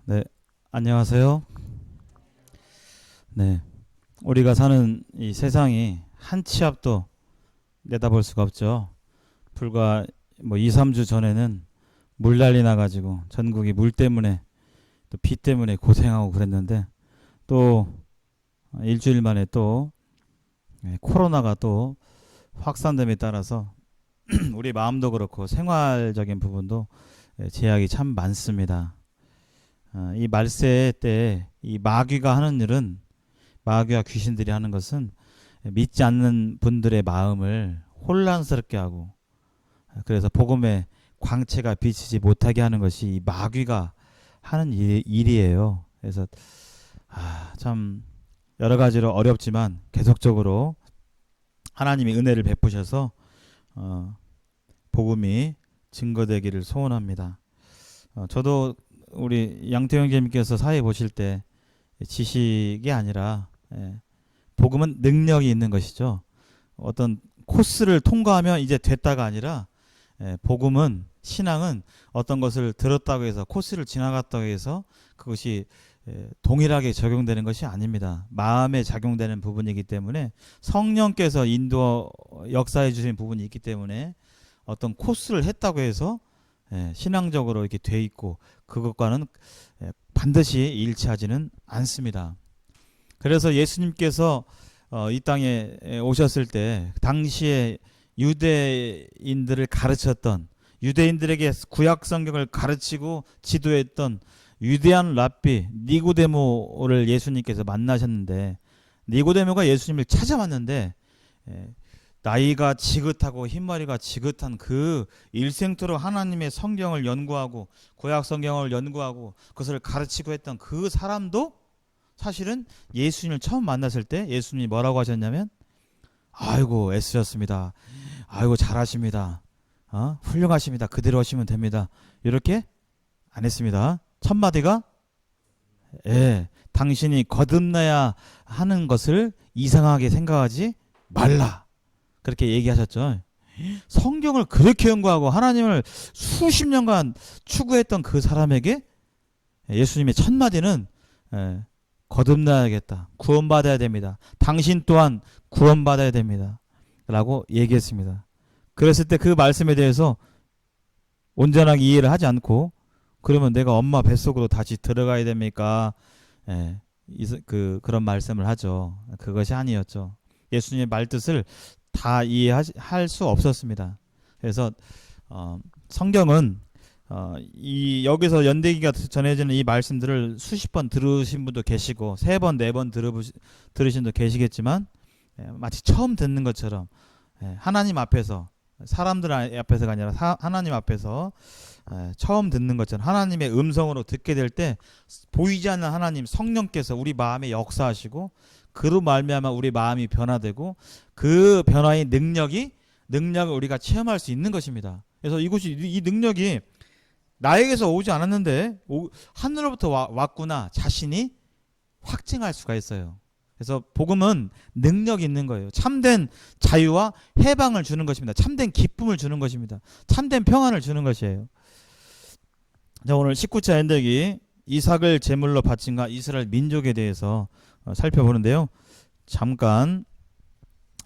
네, 안녕하세요. 네, 우리가 사는 이 세상이 한 치 앞도 내다볼 수가 없죠. 불과 뭐 2, 3주 전에는 물난리 나가지고 전국이 물 때문에 또 비 때문에 고생하고 그랬는데 또 일주일 만에 또 코로나가 또 확산됨에 따라서 우리 마음도 그렇고 생활적인 부분도 제약이 참 많습니다. 이 말세 때 이 마귀가 하는 일은 마귀와 귀신들이 하는 것은 믿지 않는 분들의 마음을 혼란스럽게 하고 그래서 복음의 광채가 비치지 못하게 하는 것이 이 마귀가 하는 일이에요. 그래서 참 여러 가지로 어렵지만 계속적으로 하나님이 은혜를 베푸셔서 복음이 증거되기를 소원합니다. 저도 우리 양태영 재님께서 사회 보실 때 지식이 아니라 복음은 능력이 있는 것이죠. 어떤 코스를 통과하면 이제 됐다가 아니라 복음은 신앙은 어떤 것을 들었다고 해서 코스를 지나갔다고 해서 그것이 동일하게 적용되는 것이 아닙니다. 마음에 작용되는 부분이기 때문에 성령께서 인도 역사해 주신 부분이 있기 때문에 어떤 코스를 했다고 해서 신앙적으로 이렇게 돼 있고 그것과는 반드시 일치하지는 않습니다. 그래서 예수님께서 이 땅에 오셨을 때 당시에 유대인들을 가르쳤던 유대인들에게 구약 성경을 가르치고 지도했던 위대한 랍비 니고데모를 예수님께서 만나셨는데 니고데모가 예수님을 찾아왔는데 나이가 지긋하고 흰머리가 지긋한 그 일생토록 하나님의 성경을 연구하고 구약 성경을 연구하고 그것을 가르치고 했던 그 사람도 사실은 예수님을 처음 만났을 때 예수님이 뭐라고 하셨냐면 아이고 애쓰셨습니다. 아이고 잘하십니다. 훌륭하십니다. 그대로 하시면 됩니다. 이렇게 안 했습니다. 첫 마디가 당신이 거듭나야 하는 것을 이상하게 생각하지 말라. 그렇게 얘기하셨죠. 성경을 그렇게 연구하고 하나님을 수십 년간 추구했던 그 사람에게 예수님의 첫 마디는 거듭나야겠다. 구원받아야 됩니다. 당신 또한 구원받아야 됩니다. 라고 얘기했습니다. 그랬을 때 그 말씀에 대해서 온전하게 이해를 하지 않고 그러면 내가 엄마 뱃속으로 다시 들어가야 됩니까? 그런 말씀을 하죠. 그것이 아니었죠. 예수님의 말뜻을 다 이해할 수 없었습니다. 그래서 성경은 여기서 연대기가 전해지는 이 말씀들을 수십 번 들으신 분도 계시고 3번, 4번 들으신 분도 계시겠지만 마치 처음 듣는 것처럼 하나님 앞에서 사람들 앞에서가 아니라 하나님 앞에서 처음 듣는 것처럼 하나님의 음성으로 듣게 될 때 보이지 않는 하나님 성령께서 우리 마음에 역사하시고 그로 말미암아 우리 마음이 변화되고 그 변화의 능력을 우리가 체험할 수 있는 것입니다. 그래서 이 능력이 나에게서 오지 않았는데 하늘로부터 왔구나 자신이 확증할 수가 있어요. 그래서 복음은 능력이 있는 거예요. 참된 자유와 해방을 주는 것입니다. 참된 기쁨을 주는 것입니다. 참된 평안을 주는 것이에요. 자, 오늘 19차 연대기 이삭을 제물로 바친가 이스라엘 민족에 대해서 살펴보는데요. 잠깐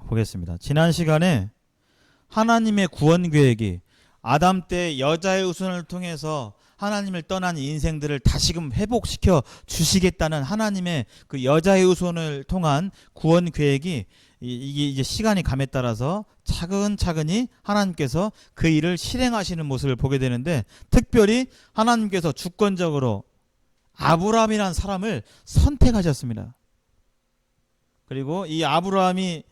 보겠습니다. 지난 시간에 하나님의 구원 계획이 아담 때 여자의 후손을 통해서 하나님을 떠난 인생들을 다시금 회복시켜 주시겠다는 하나님의 그 여자의 후손을 통한 구원 계획이 이게 이제 시간이 감에 따라서 차근차근히 하나님께서 그 일을 실행하시는 모습을 보게 되는데 특별히 하나님께서 주권적으로 아브라함이라는 사람을 선택하셨습니다. 그리고 이 아브라함이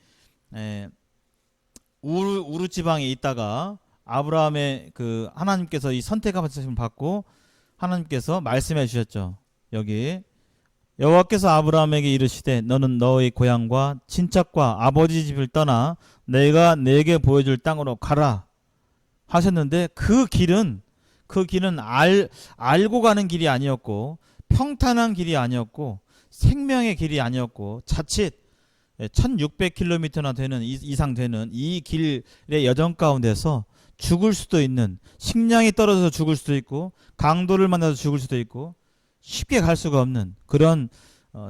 우르 지방에 있다가 아브라함의 그 하나님께서 이 선택하심을 받고 하나님께서 말씀해 주셨죠. 여기 여호와께서 아브라함에게 이르시되 너는 너의 고향과 친척과 아버지 집을 떠나 내가 내게 보여줄 땅으로 가라 하셨는데 그 길은 알고 가는 길이 아니었고 평탄한 길이 아니었고 생명의 길이 아니었고 자칫 1600km나 되는 이상 되는 이 길의 여정 가운데서 죽을 수도 있는 식량이 떨어져서 죽을 수도 있고 강도를 만나서 죽을 수도 있고 쉽게 갈 수가 없는 그런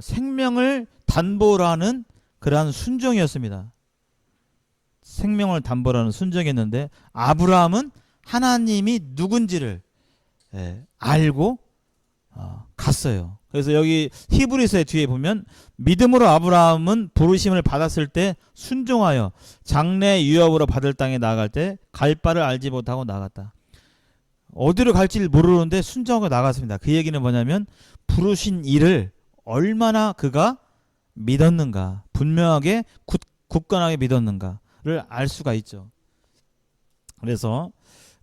생명을 담보로 하는 그러한 순종이었습니다. 생명을 담보로 하는 순종이었는데 아브라함은 하나님이 누군지를 알고 갔어요. 그래서 여기 히브리서의 뒤에 보면 믿음으로 아브라함은 부르심을 받았을 때 순종하여 장래 유업으로 받을 땅에 나아갈 때 갈 바를 알지 못하고 나갔다. 어디로 갈지 모르는데 순종하고 나갔습니다. 그 얘기는 뭐냐면 부르신 일을 얼마나 그가 믿었는가, 분명하게 굳건하게 믿었는가를 알 수가 있죠. 그래서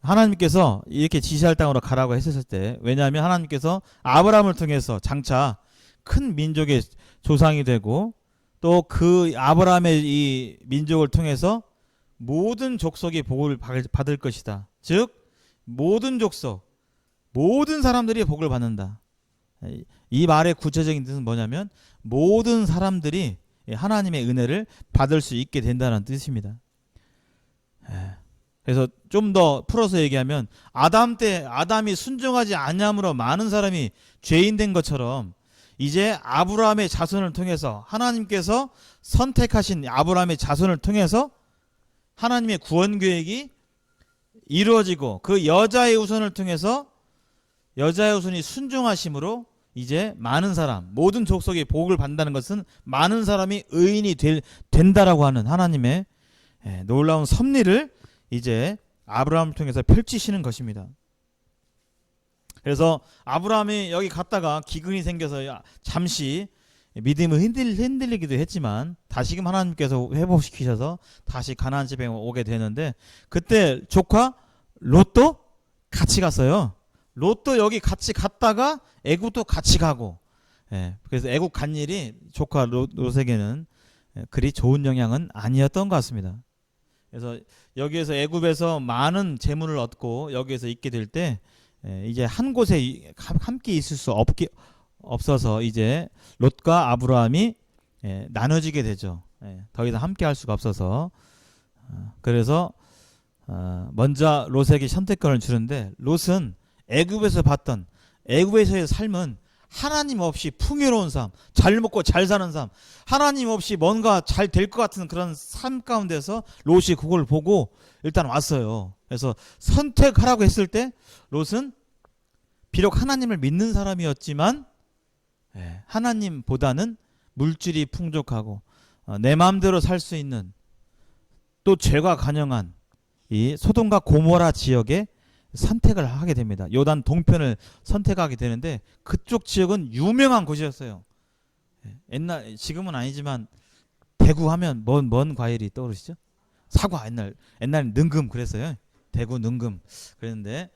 하나님께서 이렇게 지시할 땅으로 가라고 했었을 때, 왜냐하면 하나님께서 아브라함을 통해서 장차 큰 민족의 조상이 되고 또 그 아브라함의 이 민족을 통해서 모든 족속이 복을 받을 것이다. 즉 모든 족속, 모든 사람들이 복을 받는다. 이 말의 구체적인 뜻은 뭐냐면 모든 사람들이 하나님의 은혜를 받을 수 있게 된다는 뜻입니다. 그래서 좀 더 풀어서 얘기하면 아담 때 아담이 순종하지 않음으로 많은 사람이 죄인 된 것처럼 이제 아브라함의 자손을 통해서 하나님께서 선택하신 아브라함의 자손을 통해서 하나님의 구원 계획이 이루어지고 그 여자의 후손을 통해서 여자의 후손이 순종하심으로 이제 많은 사람, 모든 족속이 복을 받는다는 것은 많은 사람이 의인이 된다라고 하는 하나님의 놀라운 섭리를 이제 아브라함을 통해서 펼치시는 것입니다. 그래서 아브라함이 여기 갔다가 기근이 생겨서 잠시 믿음을 흔들리기도 했지만 다시금 하나님께서 회복시키셔서 다시 가나안 집에 오게 되는데 그때 조카 롯도 같이 갔어요. 롯도 여기 같이 갔다가 애굽도 같이 가고, 그래서 애굽 간 일이 조카 롯에게는 그리 좋은 영향은 아니었던 것 같습니다. 그래서 여기에서 애굽에서 많은 재물을 얻고 여기에서 있게 될 때 이제 한 곳에 함께 있을 수 없어서 이제 롯과 아브라함이 나눠지게 되죠. 더 이상 함께 할 수가 없어서 그래서 먼저 롯에게 선택권을 주는데 롯은 애굽에서 봤던 애굽에서의 삶은 하나님 없이 풍요로운 삶, 잘 먹고 잘 사는 삶, 하나님 없이 뭔가 잘 될 것 같은 그런 삶 가운데서 롯이 그걸 보고 일단 왔어요. 그래서 선택하라고 했을 때 롯은 비록 하나님을 믿는 사람이었지만 하나님보다는 물질이 풍족하고 내 마음대로 살 수 있는 또 죄가 간영한 이 소돔과 고모라 지역에 선택을 하게 됩니다. 요단 동편을 선택하게 되는데 그쪽 지역은 유명한 곳이었어요. 옛날 지금은 아니지만 대구 하면 뭔 과일이 떠오르시죠? 사과. 옛날 능금 그랬어요. 대구 능금 그랬는데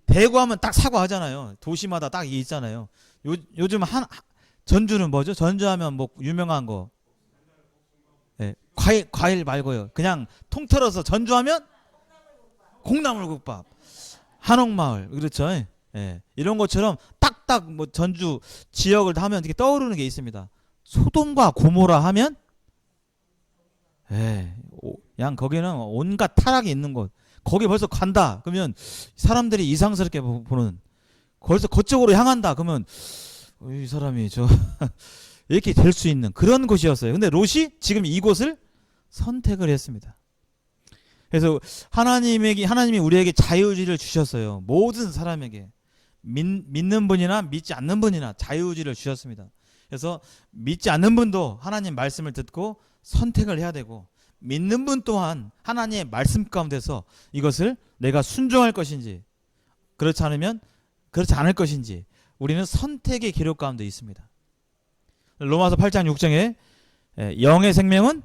대구 하면 딱 사과 하잖아요. 도시마다 딱 있잖아요. 요즘 전주는 뭐죠? 전주하면 뭐 유명한 거 과일 말고요. 그냥 통틀어서 전주하면 콩나물국밥, 한옥마을 그렇죠. 이런 것처럼 딱딱 뭐 전주 지역을 하면 이렇게 떠오르는 게 있습니다. 소돔과 고모라 하면 그냥 거기는 온갖 타락이 있는 곳. 거기 벌써 간다 그러면 사람들이 이상스럽게 보는, 벌써 그쪽으로 향한다 그러면 이 사람이 이렇게 될 수 있는 그런 곳이었어요. 근데 롯이 지금 이곳을 선택을 했습니다. 그래서 하나님이 우리에게 자유의지를 주셨어요. 모든 사람에게 믿는 분이나 믿지 않는 분이나 자유의지를 주셨습니다. 그래서 믿지 않는 분도 하나님 말씀을 듣고 선택을 해야 되고 믿는 분 또한 하나님의 말씀 가운데서 이것을 내가 순종할 것인지 그렇지 않을 것인지 우리는 선택의 기록 가운데 있습니다. 로마서 8장 6장에 영의 생명은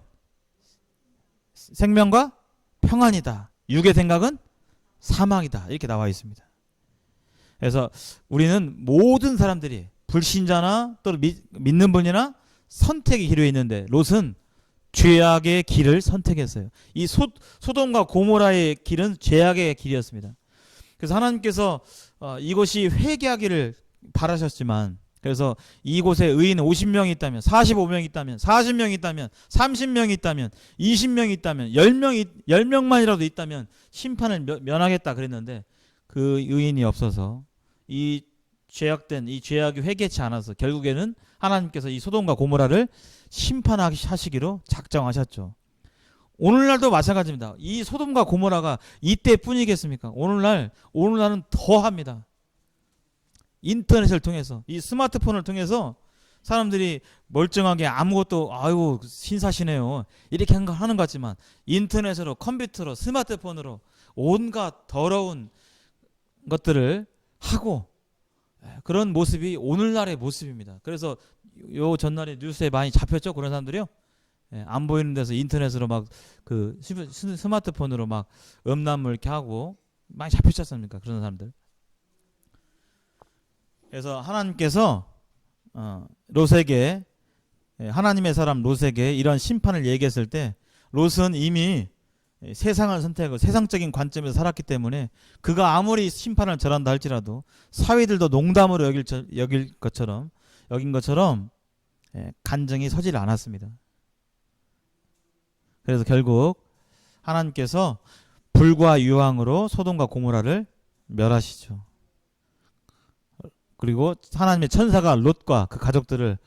생명과 평안이다. 육의 생각은 사망이다. 이렇게 나와 있습니다. 그래서 우리는 모든 사람들이 불신자나 또 믿는 분이나 선택의 길에 있는데 롯은 죄악의 길을 선택했어요. 이 소돔과 고모라의 길은 죄악의 길이었습니다. 그래서 하나님께서 이곳이 회개하기를 바라셨지만 그래서 이곳에 의인 50명이 있다면 45명이 있다면 40명이 있다면 30명이 있다면 20명이 있다면 10명만이라도 있다면 심판을 면하겠다 그랬는데 그 의인이 없어서 이 죄악된 이 죄악이 회개치 않아서 결국에는 하나님께서 이 소돔과 고모라를 심판하시기로 작정하셨죠. 오늘날도 마찬가지입니다. 이 소돔과 고모라가 이때뿐이겠습니까? 오늘날은 더합니다. 인터넷을 통해서, 이 스마트폰을 통해서 사람들이 멀쩡하게 아무것도 아이고 신사시네요 이렇게 하는 것 같지만, 인터넷으로, 컴퓨터로, 스마트폰으로 온갖 더러운 것들을 하고, 그런 모습이 오늘날의 모습입니다. 그래서 요 전날에 뉴스에 많이 잡혔죠. 그런 사람들이요. 안 보이는 데서 인터넷으로 막 그 스마트폰으로 막 음란물 이렇게 하고 많이 잡혔지 않습니까? 그런 사람들. 그래서 하나님께서 롯에게, 하나님의 사람 롯에게 이런 심판을 얘기했을 때, 롯은 이미 세상을 선택하고 세상적인 관점에서 살았기 때문에 그가 아무리 심판을 절한다 할지라도 사위들도 농담으로 여긴 것처럼 간정이 서질 않았습니다. 그래서 결국 하나님께서 불과 유황으로 소돔과 고모라를 멸하시죠. 그리고 하나님의 천사가 롯과 그 가족들을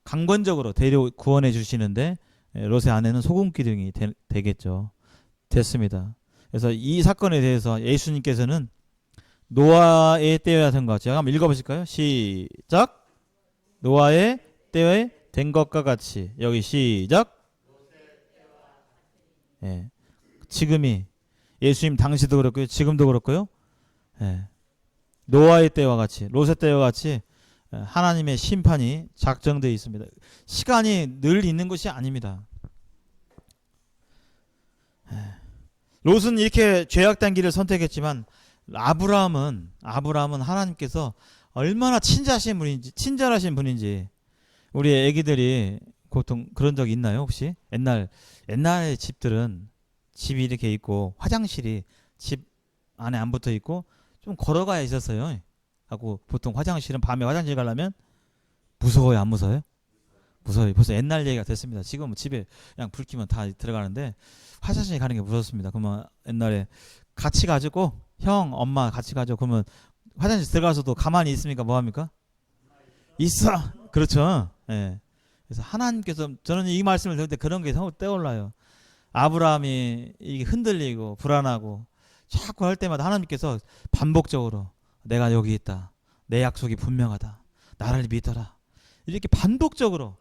강권적으로 데려 구원해 주시는데, 롯의 아내는 소금 기둥이 되겠죠. 됐습니다. 그래서 이 사건에 대해서 예수님께서는 노아의 때와 된 것 같이, 한번 읽어보실까요? 시작. 노아의 때에 된 것과 같이. 여기 시작. 지금이, 예수님 당시도 그렇고요, 지금도 그렇고요, 노아의 때와 같이, 롯의 때와 같이 하나님의 심판이 작정되어 있습니다. 시간이 늘 있는 것이 아닙니다. 롯은 이렇게 죄악된 길을 선택했지만 아브라함은 하나님께서 얼마나 친절하신 분인지 우리 애기들이 보통 그런 적 있나요? 혹시 옛날의 집들은 집이 이렇게 있고 화장실이 집 안에 안 붙어 있고 좀 걸어가야 있었어요. 하고 보통 화장실은 밤에 화장실 가려면 무서워요, 안 무서워요? 무서워요. 벌써 옛날 얘기가 됐습니다. 지금은 집에 그냥 불 켜면 다 들어가는데 화장실 가는 게 무섭습니다. 그러면 옛날에 같이 가지고, 형, 엄마 같이 가지고, 그러면 화장실 들어가서도 가만히 있습니까? 뭐 합니까? 있어. 그렇죠. 예. 그래서 하나님께서, 저는 이 말씀을 들을 때 그런 게 떠올라요. 아브라함이 이게 흔들리고 불안하고 자꾸 할 때마다 하나님께서 반복적으로 내가 여기 있다, 내 약속이 분명하다, 나를 믿어라, 이렇게 반복적으로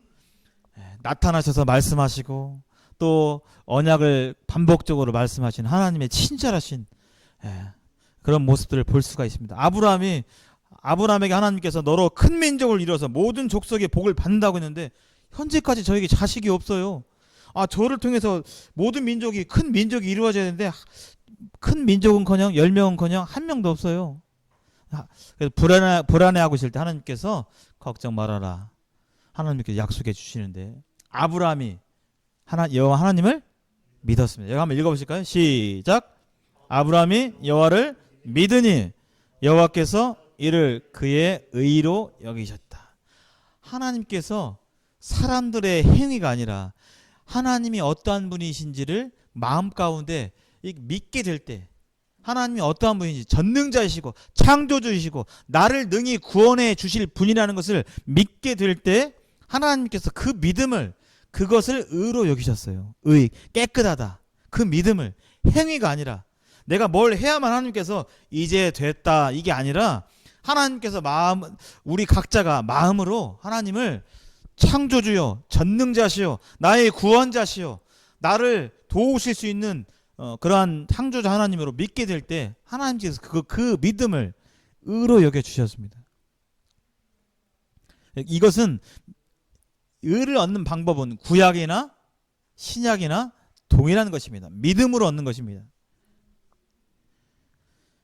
나타나셔서 말씀하시고, 또 언약을 반복적으로 말씀하신 하나님의 친절하신 그런 모습들을 볼 수가 있습니다. 아브라함에게 하나님께서 너로 큰 민족을 이루어서 모든 족속의 복을 받는다고 했는데 현재까지 저에게 자식이 없어요. 저를 통해서 모든 민족이, 큰 민족이 이루어져야 되는데 큰 민족은커녕 10명은커녕 한 명도 없어요. 그래서 불안해하고 있을 때 하나님께서 걱정 말아라, 하나님께서 약속해 주시는데, 아브라함이 여호와 하나님을 믿었습니다. 여기 한번 읽어보실까요? 시작. 아브라함이 여호와를 믿으니 여호와께서 이를 그의 의로 여기셨다. 하나님께서 사람들의 행위가 아니라 하나님이 어떠한 분이신지를 마음 가운데 믿게 될 때, 하나님이 어떠한 분인지, 전능자이시고 창조주이시고 나를 능히 구원해 주실 분이라는 것을 믿게 될 때 하나님께서 그 믿음을, 그것을 의로 여기셨어요. 깨끗하다. 그 믿음을, 행위가 아니라 내가 뭘 해야만 하나님께서 이제 됐다, 이게 아니라 하나님께서 우리 각자가 마음으로 하나님을 창조주요, 전능자시요, 나의 구원자시요, 나를 도우실 수 있는 그러한 창조자 하나님으로 믿게 될 때 하나님께서 그 믿음을 의로 여겨 주셨습니다. 이것은, 의를 얻는 방법은 구약이나 신약이나 동일한 것입니다. 믿음으로 얻는 것입니다.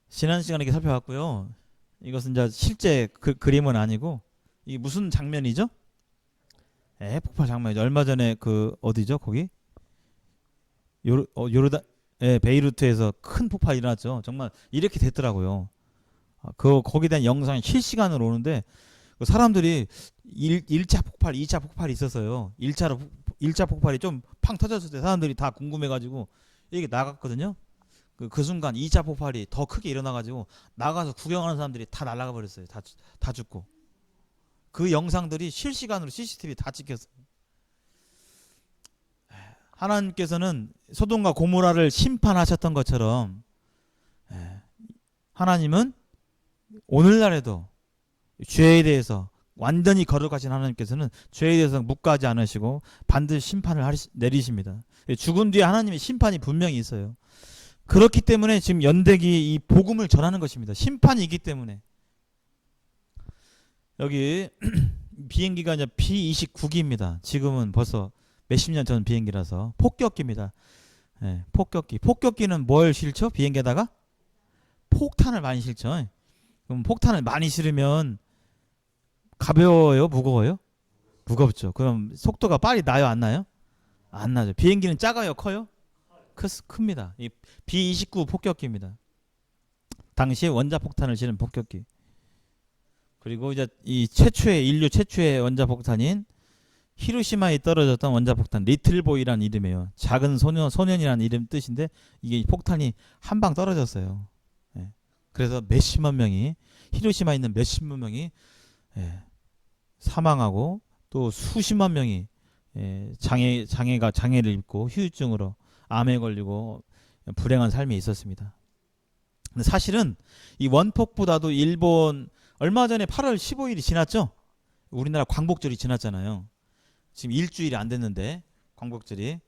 지난 시간에 이렇게 살펴봤고요. 이것은 이제 실제 그림은 아니고, 이게 무슨 장면이죠? 폭발 장면이죠. 얼마 전에 어디죠? 거기? 요르단, 베이루트에서 큰 폭발이 일어났죠. 정말 이렇게 됐더라고요. 거기에 대한 영상이 실시간으로 오는데, 사람들이 1차 폭발, 2차 폭발이 있었어요. 1차 폭발이 좀 팡 터졌을 때 사람들이 다 궁금해가지고 이게 나갔거든요. 그 순간 2차 폭발이 더 크게 일어나가지고 나가서 구경하는 사람들이 다 날아가 버렸어요. 다 죽고. 그 영상들이 실시간으로 CCTV 다 찍혔어요. 하나님께서는 소돔과 고모라를 심판하셨던 것처럼 하나님은 오늘날에도 죄에 대해서 완전히 거룩하신 하나님께서는 죄에 대해서 묵과하지 않으시고 반드시 심판을 내리십니다. 죽은 뒤에 하나님의 심판이 분명히 있어요. 그렇기 때문에 지금 연대기 이 복음을 전하는 것입니다. 심판이 있기 때문에. 여기 비행기가 이제 B-29기입니다. 지금은 벌써 몇십 년 전 비행기라서 폭격기입니다. 폭격기. 폭격기는 뭘 실죠? 비행기에다가 폭탄을 많이 실죠. 그럼 폭탄을 많이 실으면 가벼워요? 무거워요? 무겁죠. 그럼 속도가 빨리 나요? 안 나요? 안 나죠. 비행기는 작아요? 커요? 큽니다. 이 B-29 폭격기입니다. 당시에 원자폭탄을 실은 폭격기. 그리고 이제 이 인류 최초의 원자폭탄인 히로시마에 떨어졌던 원자폭탄 리틀보이라는 이름이에요. 작은 소년이라는 이름 뜻인데 이게 폭탄이 한 방 떨어졌어요. 그래서 몇십만 명이 히로시마에 있는 몇십만 명이 사망하고 또 수십만 명이 장애를 입고 후유증으로 암에 걸리고 불행한 삶이 있었습니다. 근데 사실은 이 원폭보다도 일본 얼마 전에 8월 15일이 지났죠? 우리나라 광복절이 지났잖아요. 지금 일주일이 안 됐는데 광복절이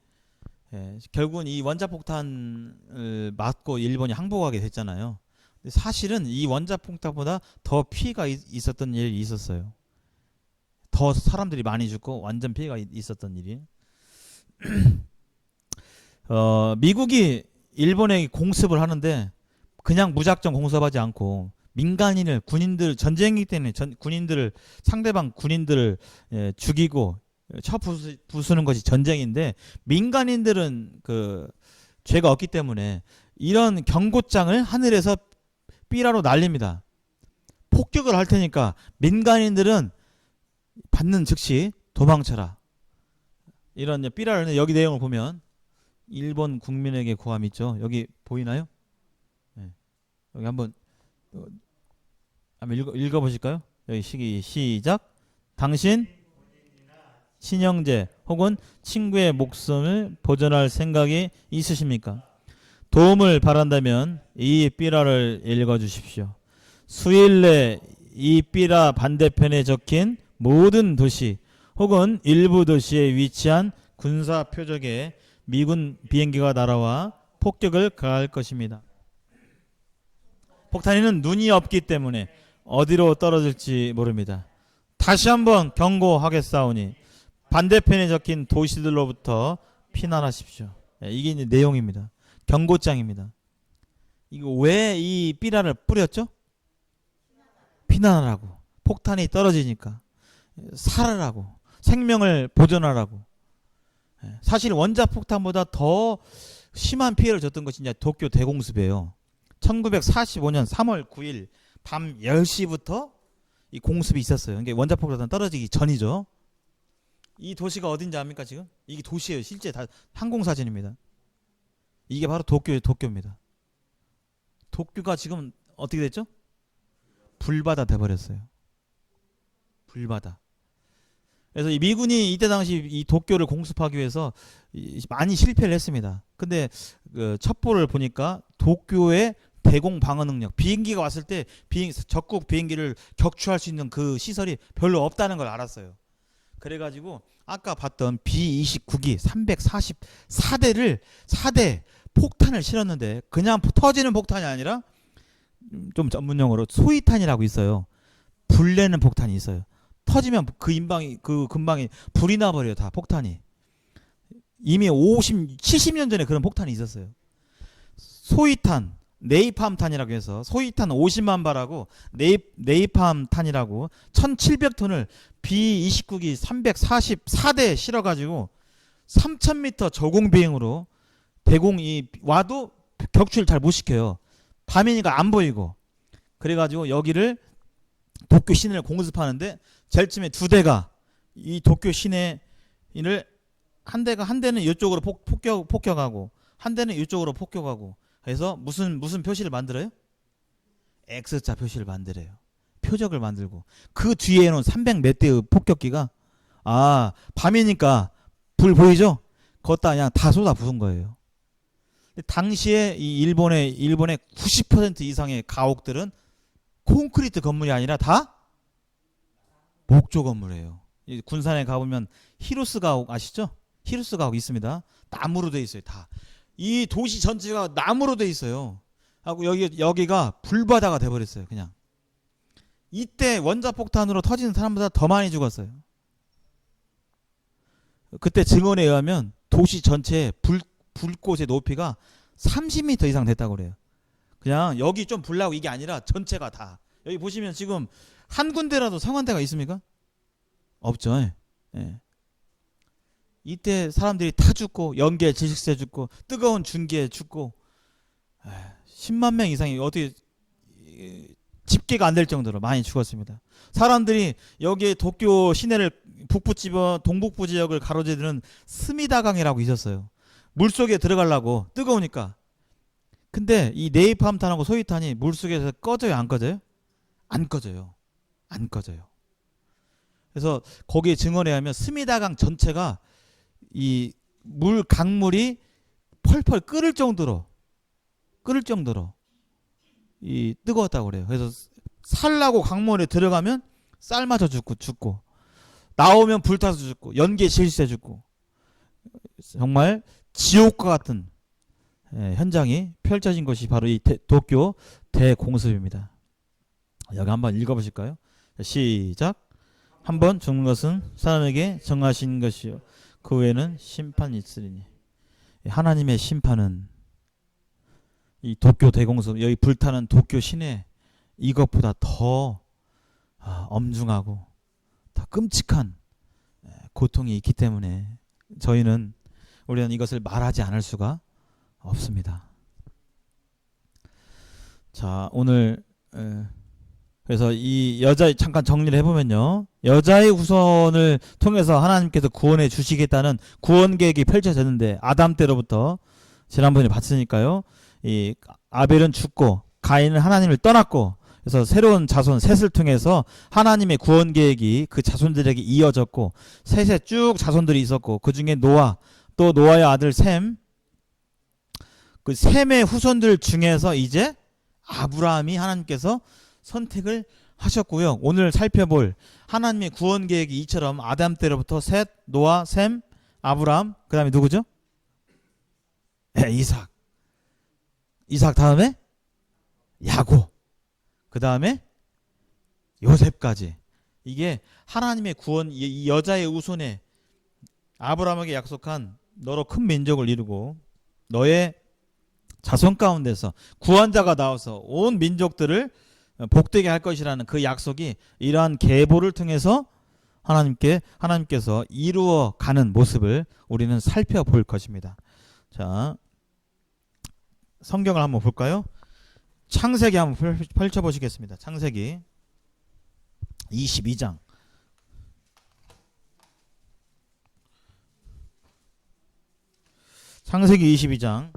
결국은 이 원자폭탄을 맞고 일본이 항복하게 됐잖아요. 근데 사실은 이 원자폭탄보다 더 피해가 있었던 일이 있었어요. 더 사람들이 많이 죽고 완전 피해가 있었던 일이. 미국이 일본에 공습을 하는데 그냥 무작정 공습하지 않고 민간인을 군인들 전쟁이기 때문에 군인들을 상대방 군인들을 죽이고 쳐 부수는 것이 전쟁인데 민간인들은 그 죄가 없기 때문에 이런 경고장을 하늘에서 삐라로 날립니다. 폭격을 할 테니까 민간인들은 받는 즉시 도망쳐라. 이런 삐라를 여기 내용을 보면 일본 국민에게 고함 있죠. 여기 보이나요? 여기 한번 읽어보실까요? 여기 시작. 당신 친형제 혹은 친구의 목숨을 보존할 생각이 있으십니까? 도움을 바란다면 이 삐라를 읽어주십시오. 수일 내 이 삐라 반대편에 적힌 모든 도시 혹은 일부 도시에 위치한 군사 표적에 미군 비행기가 날아와 폭격을 가할 것입니다. 폭탄에는 눈이 없기 때문에 어디로 떨어질지 모릅니다. 다시 한번 경고하겠사오니 반대편에 적힌 도시들로부터 피난하십시오. 이게 이제 내용입니다. 경고장입니다. 이거 왜 이 삐라를 뿌렸죠? 피난하라고. 폭탄이 떨어지니까. 살아라고. 생명을 보존하라고. 사실 원자폭탄보다 더 심한 피해를 줬던 것이 이제 도쿄 대공습이에요. 1945년 3월 9일 밤 10시부터 이 공습이 있었어요. 그러니까 원자폭탄 떨어지기 전이죠. 이 도시가 어딘지 압니까 지금? 이게 도시예요. 실제 다 항공사진입니다. 이게 바로 도쿄입니다. 도쿄가 지금 어떻게 됐죠? 불바다 돼버렸어요. 불바다. 그래서 이 미군이 이때 당시 이 도쿄를 공습하기 위해서 많이 실패를 했습니다. 근데 그 첩보를 보니까 도쿄의 대공 방어 능력, 비행기가 왔을 때 적국 비행기를 격추할 수 있는 그 시설이 별로 없다는 걸 알았어요. 그래가지고 아까 봤던 B-29기 344대 폭탄을 실었는데 그냥 터지는 폭탄이 아니라 좀 전문용어로 소위탄이라고 있어요. 불내는 폭탄이 있어요. 터지면 그 근방이 불이 나버려요. 다 폭탄이. 이미 70년 전에 그런 폭탄이 있었어요. 소위탄, 네이팜탄이라고 해서 소위탄 50만 발하고 네이팜탄이라고 1700톤을 B-29기 344대 실어가지고 3000m 저공비행으로 대공이 와도 격추를 잘 못 시켜요. 밤이니까 안 보이고. 그래가지고 여기를 도쿄 시내를 공습하는데 제일 처음에 두 대가 이 도쿄 시내를 한 대는 이쪽으로 폭격하고 한 대는 이쪽으로 폭격하고 그래서 무슨 표시를 만들어요? X자 표시를 만들어요. 표적을 만들고 그 뒤에는 300 몇 대의 폭격기가 밤이니까 불 보이죠? 걷다 그냥 다 쏟아 부은 거예요. 당시에 이 일본의 90% 이상의 가옥들은 콘크리트 건물이 아니라 다 목조 건물이에요. 군산에 가보면 히루스 가옥 아시죠? 히루스 가옥 있습니다. 나무로 돼 있어요. 다. 이 도시 전체가 나무로 돼 있어요. 하고 여기가 불바다가 돼 버렸어요. 그냥. 이때 원자폭탄으로 터지는 사람보다 더 많이 죽었어요. 그때 증언에 의하면 도시 전체의 불꽃의 높이가 30m 이상 됐다고 그래요. 그냥 여기 좀 불나고 이게 아니라 전체가 다. 여기 보시면 지금 한 군데라도 성한대가 있습니까? 없죠. 예. 이때 사람들이 다 죽고 연기에 질식세 죽고 뜨거운 중기에 죽고 10만 명 이상이 어떻게 집계가 안 될 정도로 많이 죽었습니다. 사람들이 여기에 도쿄 시내를 북부 지방 동북부 지역을 가로지르는 스미다강이라고 있었어요. 물속에 들어가려고 뜨거우니까. 근데 이 네이팜탄하고 소위탄이 물속에서 꺼져요, 안 꺼져요? 안 꺼져요. 안 꺼져요. 그래서 거기에 증언에 하면 스미다강 전체가 이 강물이 펄펄 끓을 정도로 이 뜨거웠다고 그래요. 그래서 살라고 강물에 들어가면 삶아져 죽고 나오면 불타서 죽고 연기에 질식해 죽고 정말 지옥과 같은 현장이 펼쳐진 것이 바로 이 도쿄 대공습입니다. 여기 한번 읽어보실까요? 시작. 한번 죽는 것은 사람에게 정하신 것이요 그 후에는 심판이 있으리니. 하나님의 심판은 이 도쿄 대공습, 여기 불타는 도쿄 시내 이것보다 더 엄중하고 더 끔찍한 고통이 있기 때문에 우리는 이것을 말하지 않을 수가 없습니다. 자, 오늘 그래서 이 여자 잠깐 정리를 해보면요, 여자의 후손을 통해서 하나님께서 구원해 주시겠다는 구원 계획이 펼쳐졌는데 아담 때로부터 지난번에 봤으니까요. 이 아벨은 죽고 가인은 하나님을 떠났고 그래서 새로운 자손 셋을 통해서 하나님의 구원 계획이 그 자손들에게 이어졌고 셋에 쭉 자손들이 있었고 그 중에 노아, 또 노아의 아들 셈, 그 셈의 후손들 중에서 이제 아브라함이 하나님께서 선택을 하셨고요. 오늘 살펴볼 하나님의 구원 계획이 이처럼 아담 때로부터 셋, 노아, 셈, 아브라함, 그 다음에 누구죠? 이삭 다음에 야곱, 그 다음에 요셉까지. 이게 하나님의 구원, 이 여자의 후손에 아브라함에게 약속한 너로 큰 민족을 이루고 너의 자손 가운데서 구원자가 나와서 온 민족들을 복되게 할 것이라는 그 약속이 이러한 계보를 통해서 하나님께서 이루어 가는 모습을 우리는 살펴볼 것입니다. 자, 성경을 한번 볼까요? 창세기 한번 펼쳐보시겠습니다. 창세기 22장. 창세기 22장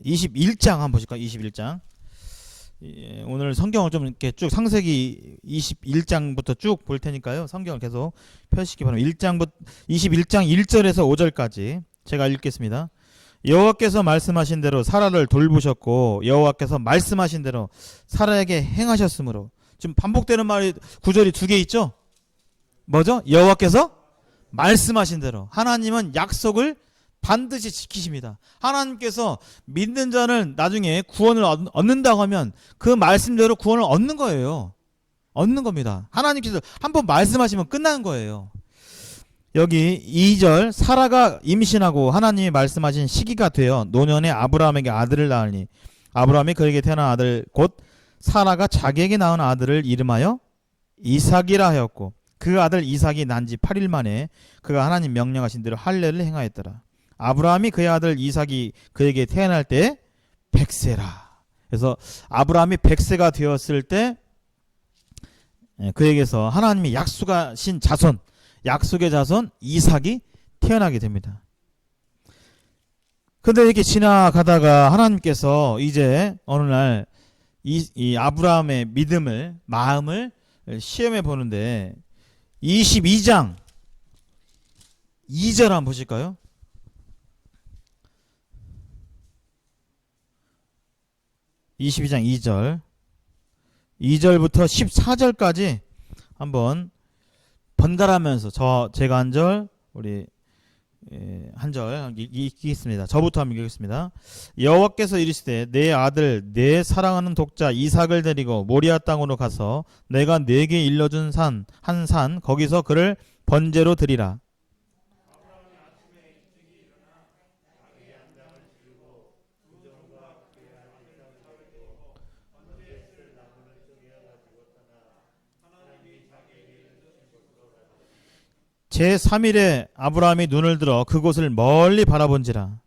21장 한번 보실까요? 21장. 오늘 성경을 좀 이렇게 쭉 창세기 21장부터 쭉 볼 테니까요. 성경을 계속 펴시기 바랍니다. 21장 1절에서 5절까지 제가 읽겠습니다. 여호와께서 말씀하신 대로 사라를 돌보셨고 여호와께서 말씀하신 대로 사라에게 행하셨으므로. 지금 반복되는 말이 구절이 두 개 있죠? 뭐죠? 여호와께서 말씀하신 대로. 하나님은 약속을 반드시 지키십니다. 하나님께서 믿는 자는 나중에 구원을 얻는다고 하면 그 말씀대로 구원을 얻는 거예요. 얻는 겁니다. 하나님께서 한번 말씀하시면 끝나는 거예요. 여기 2절, 사라가 임신하고 하나님이 말씀하신 시기가 되어 노년에 아브라함에게 아들을 낳으니 아브라함이 그에게 태어난 아들 곧 사라가 자기에게 낳은 아들을 이름하여 이삭이라 하였고 그 아들 이삭이 난 지 8일 만에 그가 하나님 명령하신 대로 할례를 행하였더라. 아브라함이 그의 아들 이삭이 그에게 태어날 때 100세라. 그래서 아브라함이 100세가 되었을 때 예, 그에게서 하나님이 약속하신 자손, 약속의 자손 이삭이 태어나게 됩니다. 근데 이렇게 지나가다가 하나님께서 이제 어느 날 이 아브라함의 믿음을, 마음을 시험해 보는데 22장 2절 한번 보실까요? 22장 2절부터 14절까지 한번 번갈아가면서 제가 한 절, 우리 한 절 읽겠습니다. 저부터 한번 읽겠습니다. 여호와께서 이르시되 내 아들 내 사랑하는 독자 이삭을 데리고 모리아 땅으로 가서 내가 네게 일러준 한 산 거기서 그를 번제로 드리라. 제3일에 아브라함이 눈을 들어 그곳을 멀리 바라본지라.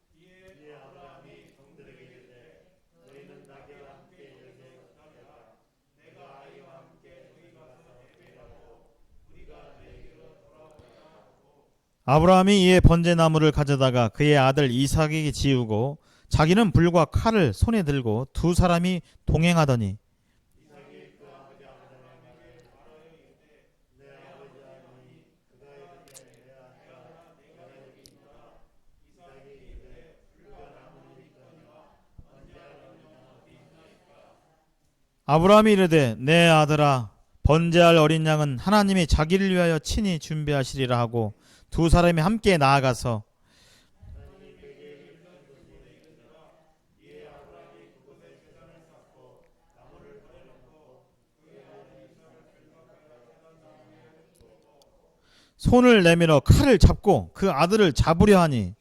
아브라함이 이에 번제나무를 가져다가 그의 아들 이삭에게 지우고 자기는 불과 칼을 손에 들고 두 사람이 동행하더니 아브라함이 이르되 내 아들아 번제할 어린 양은 하나님이 자기를 위하여 친히 준비하시리라 하고 두 사람이 함께 나아가서 손을 내밀어 칼을 잡고 그 아들을 잡으려 하니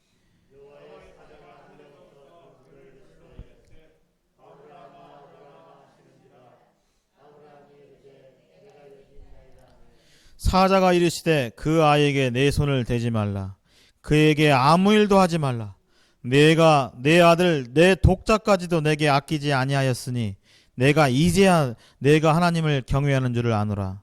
사자가 이르시되 그 아이에게 내 손을 대지 말라. 그에게 아무 일도 하지 말라. 내가 내 아들 내 독자까지도 내게 아끼지 아니하였으니 내가 이제야 내가 하나님을 경외하는 줄을 아노라.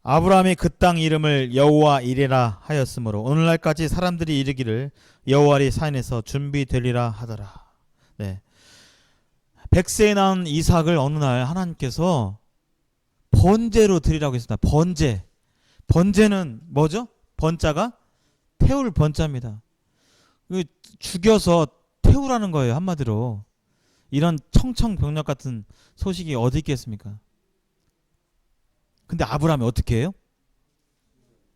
아브라함이 그 땅 이름을 여호와 이레라 하였으므로 오늘날까지 사람들이 이르기를 여호와의 산에서 준비되리라 하더라. 네. 100세에 낳은 이삭을 어느 날 하나님께서 번제로 드리라고 했습니다. 번제. 번제는 뭐죠? 번자가 태울 번자입니다. 죽여서 태우라는 거예요. 한마디로. 이런 청청병력 같은 소식이 어디 있겠습니까? 근데 아브라함이 어떻게 해요?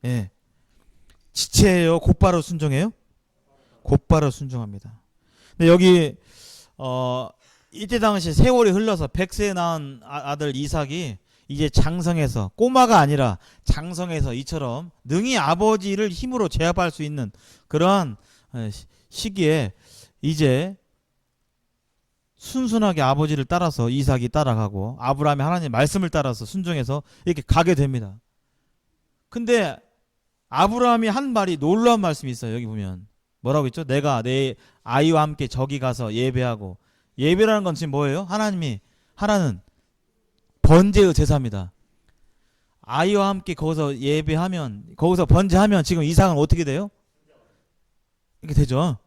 예. 지체해요? 곧바로 순종해요? 곧바로 순종합니다. 근데 여기 이때 당시 세월이 흘러서 100세에 낳은 아들 이삭이 이제 장성해서 꼬마가 아니라 장성해서 이처럼 능히 아버지를 힘으로 제압할 수 있는 그러한 시기에 이제 순순하게 아버지를 따라서 이삭이 따라가고 아브라함이 하나님의 말씀을 따라서 순종해서 이렇게 가게 됩니다. 근데 아브라함이 한 말이 놀라운 말씀이 있어요. 여기 보면 뭐라고 있죠? 내가 내 아이와 함께 저기 가서 예배하고, 예배라는 건 지금 뭐예요? 하나님이 하라는 번제의 제사입니다. 아이와 함께 거기서 예배하면, 거기서 번제하면 지금 이삭은 어떻게 돼요? 이렇게 되죠.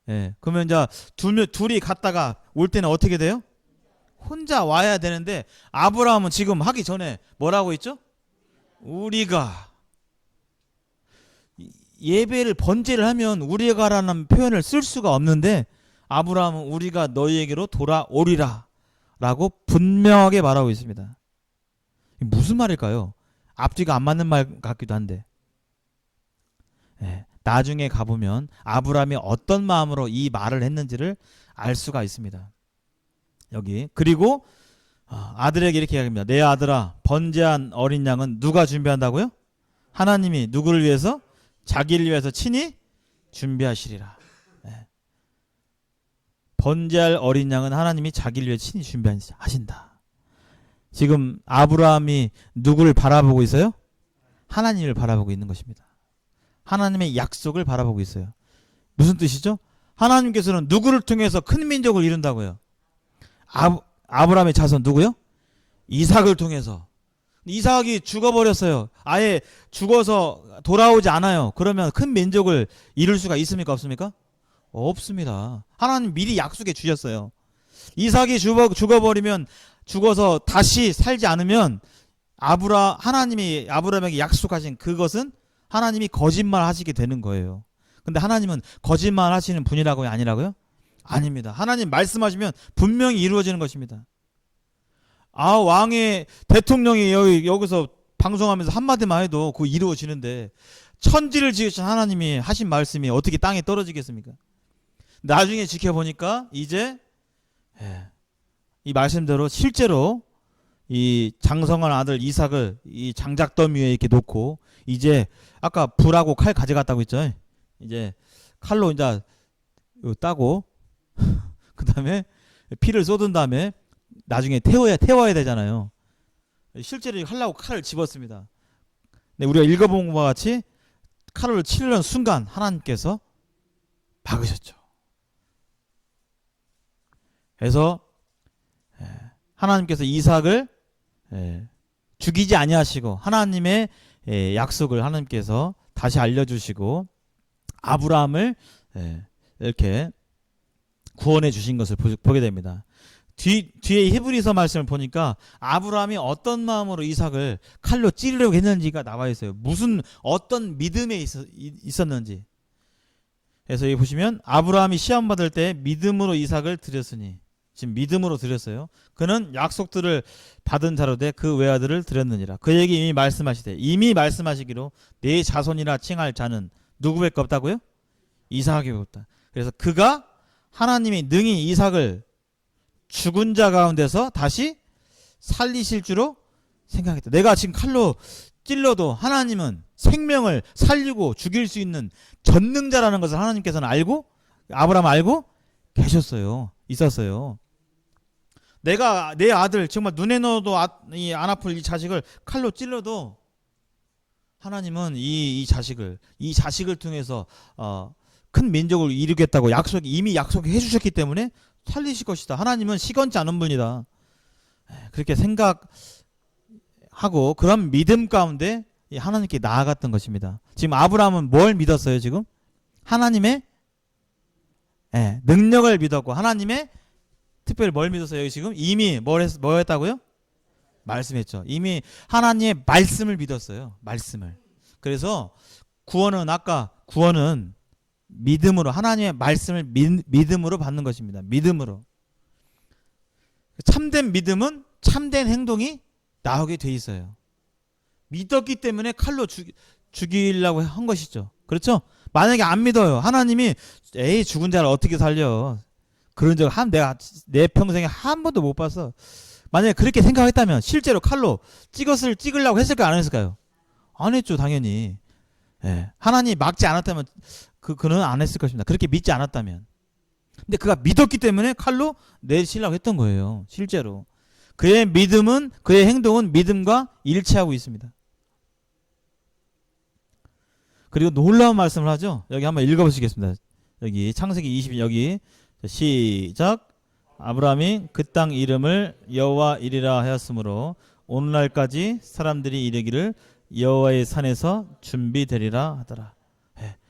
예. 그러면 이제 둘이 갔다가 올 때는 어떻게 돼요? 혼자 와야 되는데 아브라함은 지금 하기 전에 뭐라고 했죠? 우리가 예배를 번제를 하면 우리가라는 표현을 쓸 수가 없는데 아브라함은 우리가 너희에게로 돌아오리라 라고 분명하게 말하고 있습니다. 무슨 말일까요? 앞뒤가 안 맞는 말 같기도 한데. 예. 나중에 가보면 아브라함이 어떤 마음으로 이 말을 했는지를 알 수가 있습니다. 여기. 그리고 아들에게 이렇게 이야기합니다. 내 아들아, 번제한 어린 양은 누가 준비한다고요? 하나님이 누구를 위해서? 자기를 위해서 친히 준비하시리라. 네. 번제할 어린 양은 하나님이 자기를 위해 친히 준비하신다. 지금 아브라함이 누구를 바라보고 있어요? 하나님을 바라보고 있는 것입니다. 하나님의 약속을 바라보고 있어요. 무슨 뜻이죠? 하나님께서는 누구를 통해서 큰 민족을 이룬다고요? 아브라함의 자손 누구요? 이삭을 통해서. 이삭이 죽어버렸어요. 아예 죽어서 돌아오지 않아요. 그러면 큰 민족을 이룰 수가 있습니까? 없습니까? 없습니다. 하나님 미리 약속해 주셨어요. 이삭이 죽어버리면, 죽어서 다시 살지 않으면 하나님이 아브라함에게 약속하신 그것은 하나님이 거짓말 하시게 되는 거예요. 근데 하나님은 거짓말 하시는 분이라고요? 아니라고요? 아닙니다. 하나님 말씀하시면 분명히 이루어지는 것입니다. 왕의 대통령이 여기서 방송하면서 한마디만 해도 그거 이루어지는데, 천지를 지으신 하나님이 하신 말씀이 어떻게 땅에 떨어지겠습니까? 나중에 지켜보니까 이제 이 말씀대로 실제로 이 장성한 아들 이삭을 이 장작더미 위에 이렇게 놓고, 이제 아까 불하고 칼 가져갔다고 했죠. 이제 칼로 이제 따고 그 다음에 피를 쏟은 다음에 나중에 태워야 되잖아요. 실제로 하려고 칼을 집었습니다. 근데 우리가 읽어본 것과 같이 칼을 치려는 순간 하나님께서 막으셨죠. 그래서 하나님께서 이삭을 죽이지 아니하시고, 하나님의 약속을 하나님께서 다시 알려주시고 아브라함을 이렇게 구원해 주신 것을 보게 됩니다. 뒤에 히브리서 말씀을 보니까 아브라함이 어떤 마음으로 이삭을 칼로 찌르려고 했는지가 나와 있어요. 어떤 믿음에 있었는지. 그래서 여기 보시면 아브라함이 시험 받을 때 믿음으로 이삭을 드렸으니, 지금 믿음으로 드렸어요. 그는 약속들을 받은 자로 돼 그 외아들을 드렸느니라. 그에게 이미 말씀하시기로 내 자손이라 칭할 자는 누구밖에 없다고요? 이삭이 없다. 그래서 그가 하나님이 능히 이삭을 죽은 자 가운데서 다시 살리실 줄로 생각했다. 내가 지금 칼로 찔러도 하나님은 생명을 살리고 죽일 수 있는 전능자라는 것을 하나님께서는 아브라함 알고 계셨어요. 있었어요. 내가 내 아들 정말 눈에 넣어도 안 아플 이 자식을 칼로 찔러도 하나님은 이 자식을 통해서 큰 민족을 이루겠다고 이미 약속해 주셨기 때문에 살리실 것이다. 하나님은 시건치 않은 분이다. 그렇게 생각하고 그런 믿음 가운데 하나님께 나아갔던 것입니다. 지금 아브라함은 뭘 믿었어요? 지금 하나님의 능력을 믿었고, 하나님의 특별히 뭘 믿었어요? 여기 지금 이미 뭐 했다고요? 말씀했죠. 이미 하나님의 말씀을 믿었어요. 말씀을. 그래서 구원은 믿음으로, 하나님의 말씀을 믿음으로 받는 것입니다. 믿음으로. 참된 믿음은 참된 행동이 나오게 돼 있어요. 믿었기 때문에 칼로 죽이려고 한 것이죠. 그렇죠? 만약에 안 믿어요. 하나님이 죽은 자를 어떻게 살려? 그런 적 내가 내 평생에 한 번도 못 봤어. 만약에 그렇게 생각했다면 실제로 칼로 찍으려고 했을까요? 안 했을까요? 안 했죠, 당연히. 하나님이 막지 않았다면 그는 안 했을 것입니다. 그렇게 믿지 않았다면. 근데 그가 믿었기 때문에 칼로 내시려고 했던 거예요. 실제로. 그의 행동은 믿음과 일치하고 있습니다. 그리고 놀라운 말씀을 하죠. 여기 한번 읽어보시겠습니다. 여기 창세기 20, 여기 시작. 아브라함이 그 땅 이름을 여호와 이리라 하였으므로 오늘날까지 사람들이 이르기를 여호와의 산에서 준비되리라 하더라.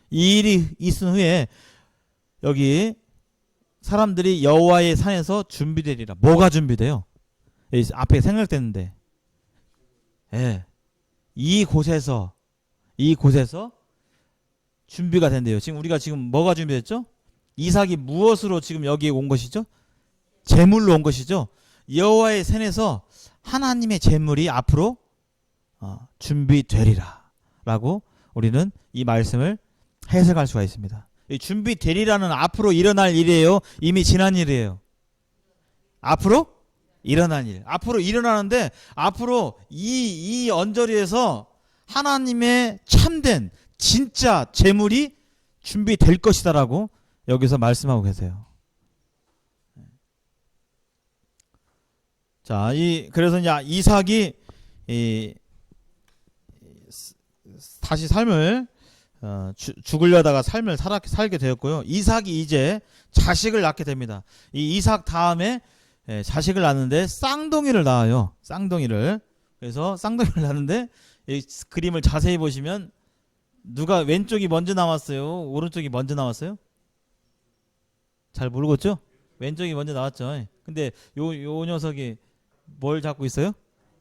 이 일이 있은 후에 여기 사람들이 여호와의 산에서 준비되리라. 뭐가 준비돼요? 앞에 생각됐는데, 이곳에서 준비가 된대요. 지금 우리가 뭐가 준비됐죠? 이삭이 무엇으로 지금 여기에 온 것이죠? 제물로 온 것이죠. 여호와의 산에서 하나님의 제물이 앞으로 준비되리라 라고 우리는 이 말씀을 해석할 수가 있습니다. 이 준비되리라는 앞으로 일어날 일이에요? 이미 지난 일이에요? 앞으로 일어날 일. 앞으로 일어나는데, 앞으로 이 언저리에서 하나님의 참된 진짜 제물이 준비될 것이다라고 여기서 말씀하고 계세요. 자, 그래서 이제 이삭이 다시 삶을 죽으려다가 삶을 살게 되었고요. 이삭이 이제 자식을 낳게 됩니다. 이 이삭 다음에 자식을 낳는데 쌍둥이를 낳아요. 쌍둥이를. 그래서 쌍둥이를 낳는데 이 그림을 자세히 보시면 누가 왼쪽이 먼저 나왔어요? 오른쪽이 먼저 나왔어요? 잘 모르겠죠? 왼쪽이 먼저 나왔죠. 근데 요 녀석이 뭘 잡고 있어요?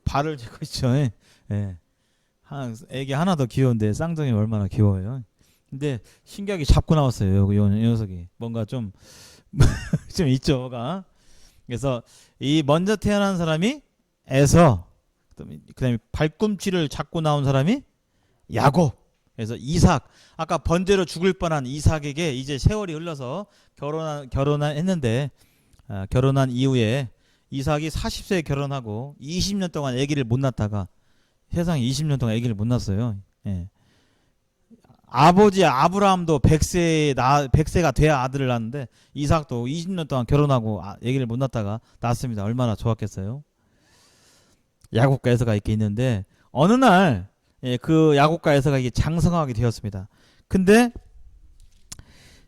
발을 잡고 있죠. 예. 애기 하나 더 귀여운데 쌍둥이 얼마나 귀여워요. 근데 신기하게 잡고 나왔어요. 요 녀석이 뭔가 좀 좀 있죠가. 그래서 이 먼저 태어난 사람이 에서, 그다음에 발꿈치를 잡고 나온 사람이 야곱. 그래서 이삭, 아까 번제로 죽을 뻔한 이삭에게 이제 세월이 흘러서 결혼했는데 결혼한 이후에 이삭이 40세에 결혼하고 20년 동안 아기를 못 낳다가 세상에 20년 동안 아기를 못 낳았어요. 예. 아버지 아브라함도 100세가 돼야 아들을 낳았는데 이삭도 20년 동안 결혼하고 아기를 못 낳다가 낳았습니다. 얼마나 좋았겠어요. 야곱과 에서가 이렇게 있는데 어느 날 그 야곱과 에서가 이게 장성하게 되었습니다. 근데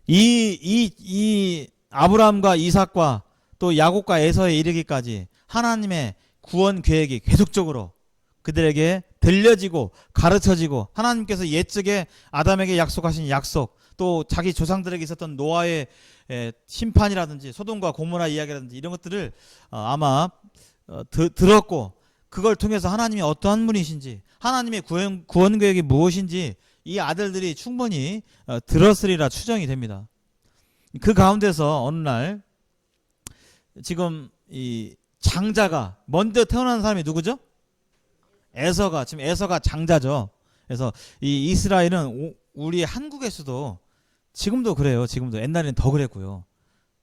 이 아브라함과 이삭과 또 야곱과 에서에 이르기까지 하나님의 구원 계획이 계속적으로 그들에게 들려지고 가르쳐지고 하나님께서 옛적에 아담에게 약속하신 약속, 또 자기 조상들에게 있었던 노아의 심판이라든지 소돔과 고모라 이야기라든지 이런 것들을 아마 들었고 그걸 통해서 하나님이 어떠한 분이신지 하나님의 구원 계획이 무엇인지 이 아들들이 충분히 들었으리라 추정이 됩니다. 그 가운데서 어느 날 지금 이 장자가 먼저 태어난 사람이 누구죠? 에서가, 지금 에서가 장자죠. 그래서 이 이스라엘은 우리 한국에서도 지금도 그래요. 지금도 옛날에는 더 그랬고요.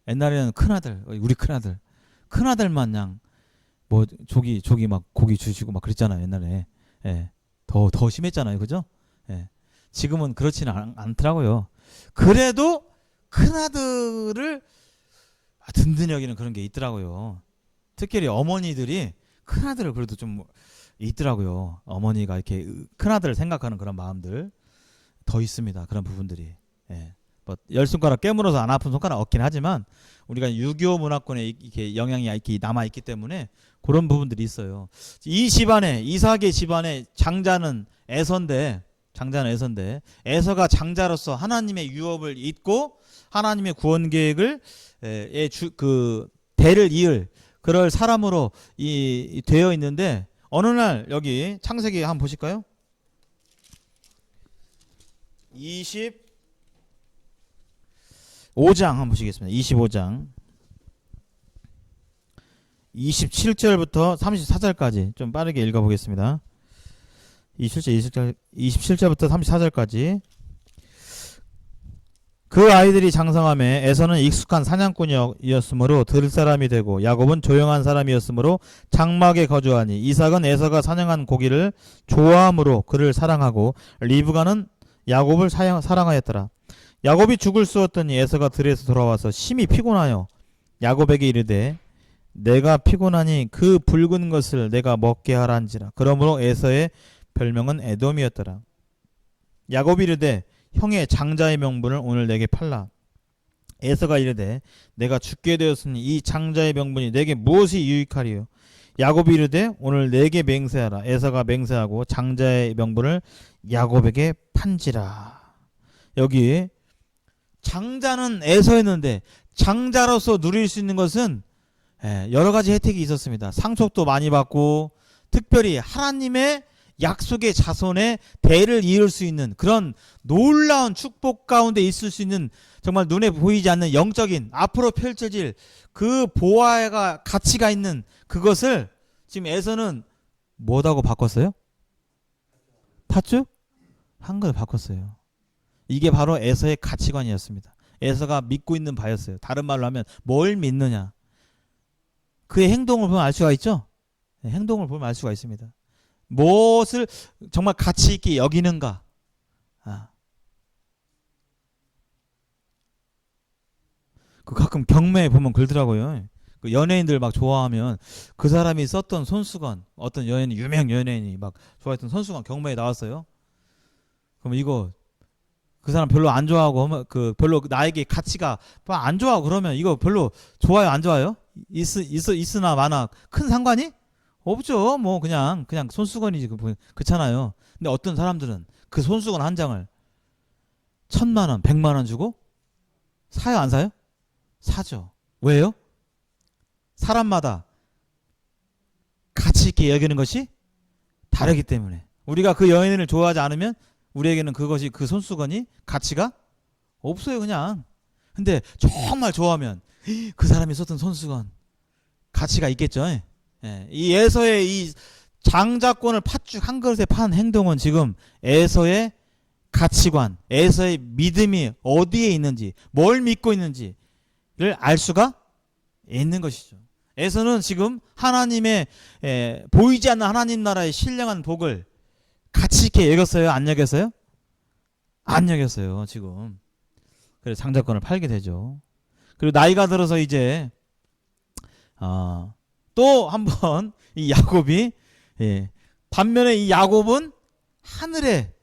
옛날에는 큰아들, 우리 큰아들 마냥 뭐 조기 막 고기 주시고 막 그랬잖아요. 옛날에. 예. 더 심했잖아요. 그죠? 예. 지금은 그렇지는 않더라고요. 그래도 큰아들을 든든히 여기는 그런 게 있더라고요. 특히 어머니들이 큰아들을 그래도 좀 있더라고요. 어머니가 이렇게 큰아들을 생각하는 그런 마음들 더 있습니다. 그런 부분들이. 예. 뭐 10손가락 깨물어서 안 아픈 손가락 없긴 하지만 우리가 유교 문화권에 이렇게 영향이 이렇게 남아 있기 때문에 그런 부분들이 있어요. 이 집안에 이삭의 집안에 장자는 에서인데 에서가 장자로서 하나님의 유업을 잇고 하나님의 구원 계획을 그 대를 이을 그럴 사람으로 되어 있는데 어느 날 여기 창세기 한번 보실까요? 25장 한번 보시겠습니다. 25장 27절부터 34절까지 좀 빠르게 읽어보겠습니다. 27절부터 34절까지. 그 아이들이 장성함에 에서는 익숙한 사냥꾼이었으므로 들을 사람이 되고 야곱은 조용한 사람이었으므로 장막에 거주하니 이삭은 에서가 사냥한 고기를 좋아함으로 그를 사랑하고 리브가는 야곱을 사랑하였더라. 야곱이 죽을 쑤었더니 에서가 들에서 돌아와서 심히 피곤하여 야곱에게 이르되 내가 피곤하니 그 붉은 것을 내가 먹게 하란지라. 그러므로 에서의 별명은 에돔이었더라. 야곱이 이르되 형의 장자의 명분을 오늘 내게 팔라. 에서가 이르되 내가 죽게 되었으니 이 장자의 명분이 내게 무엇이 유익하리요. 야곱이 이르되 오늘 내게 맹세하라. 에서가 맹세하고 장자의 명분을 야곱에게 판지라. 여기 장자는 에서였는데 장자로서 누릴 수 있는 것은 여러 가지 혜택이 있었습니다. 상속도 많이 받고 특별히 하나님의 약속의 자손의 대를 이을 수 있는 그런 놀라운 축복 가운데 있을 수 있는 정말 눈에 보이지 않는 영적인 앞으로 펼쳐질 그 보화가 가치가 있는 그것을 지금 에서는 뭐라고 바꿨어요? 팥죽? 한 걸 바꿨어요. 이게 바로 에서의 가치관이었습니다. 에서가 믿고 있는 바였어요. 다른 말로 하면 뭘 믿느냐. 그의 행동을 보면 알 수가 있죠? 행동을 보면 알 수가 있습니다. 무엇을 정말 가치 있게 여기는가. 그 가끔 경매에 보면 그러더라고요. 그 연예인들 막 좋아하면 그 사람이 썼던 손수건, 어떤 유명 연예인이 막 좋아했던 손수건 경매에 나왔어요. 그럼 이거 그 사람 별로 안 좋아하고 그 별로 나에게 가치가 안 좋아하고 그러면 이거 별로 좋아요 안 좋아요? 있으나 마나 큰 상관이 없죠. 뭐 그냥 손수건이지 그렇잖아요. 근데 어떤 사람들은 그 손수건 한 장을 1,000만 원, 100만 원 주고 사요 안 사요? 사죠. 왜요? 사람마다 가치 있게 여기는 것이 다르기 때문에. 우리가 그 여인을 좋아하지 않으면 우리에게는 그것이 그 손수건이 가치가 없어요 그냥. 근데 정말 좋아하면 그 사람이 썼던 손수건 가치가 있겠죠. 예. 이 에서의 이 장자권을 팥죽 한 그릇에 판 행동은 지금 에서의 가치관, 에서의 믿음이 어디에 있는지, 뭘 믿고 있는지를 알 수가 있는 것이죠. 에서는 지금 하나님의 보이지 않는 하나님 나라의 신령한 복을 가치 있게 여겼어요? 안 여겼어요? 안 여겼어요 지금. 그래서 장자권을 팔게 되죠. 그리고 나이가 들어서 이제 또 한번 이 야곱이 반면에 이 야곱은 하늘에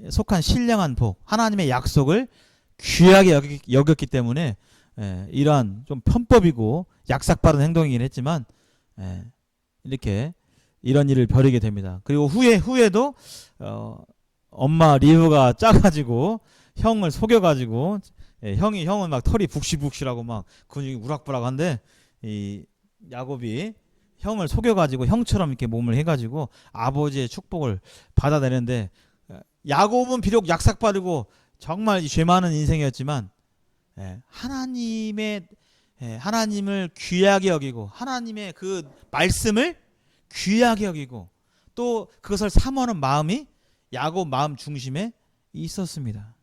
속한 신령한 복, 하나님의 약속을 귀하게 여겼기 때문에 이러한 좀 편법이고 약삭빠른 행동이긴 했지만 이렇게 이런 일을 벌이게 됩니다. 그리고 후에도 엄마 리브가 짜가지고 형을 속여가지고 형은 막 털이 북실북실하고 막 근육이 우락부락한데 이 야곱이 형을 속여가지고 형처럼 이렇게 몸을 해가지고 아버지의 축복을 받아내는데 야곱은 비록 약삭빠르고 정말 죄 많은 인생이었지만 하나님을 귀하게 여기고 하나님의 그 말씀을 귀하게 여기고 또 그것을 사모하는 마음이 야곱 마음 중심에 있었습니다.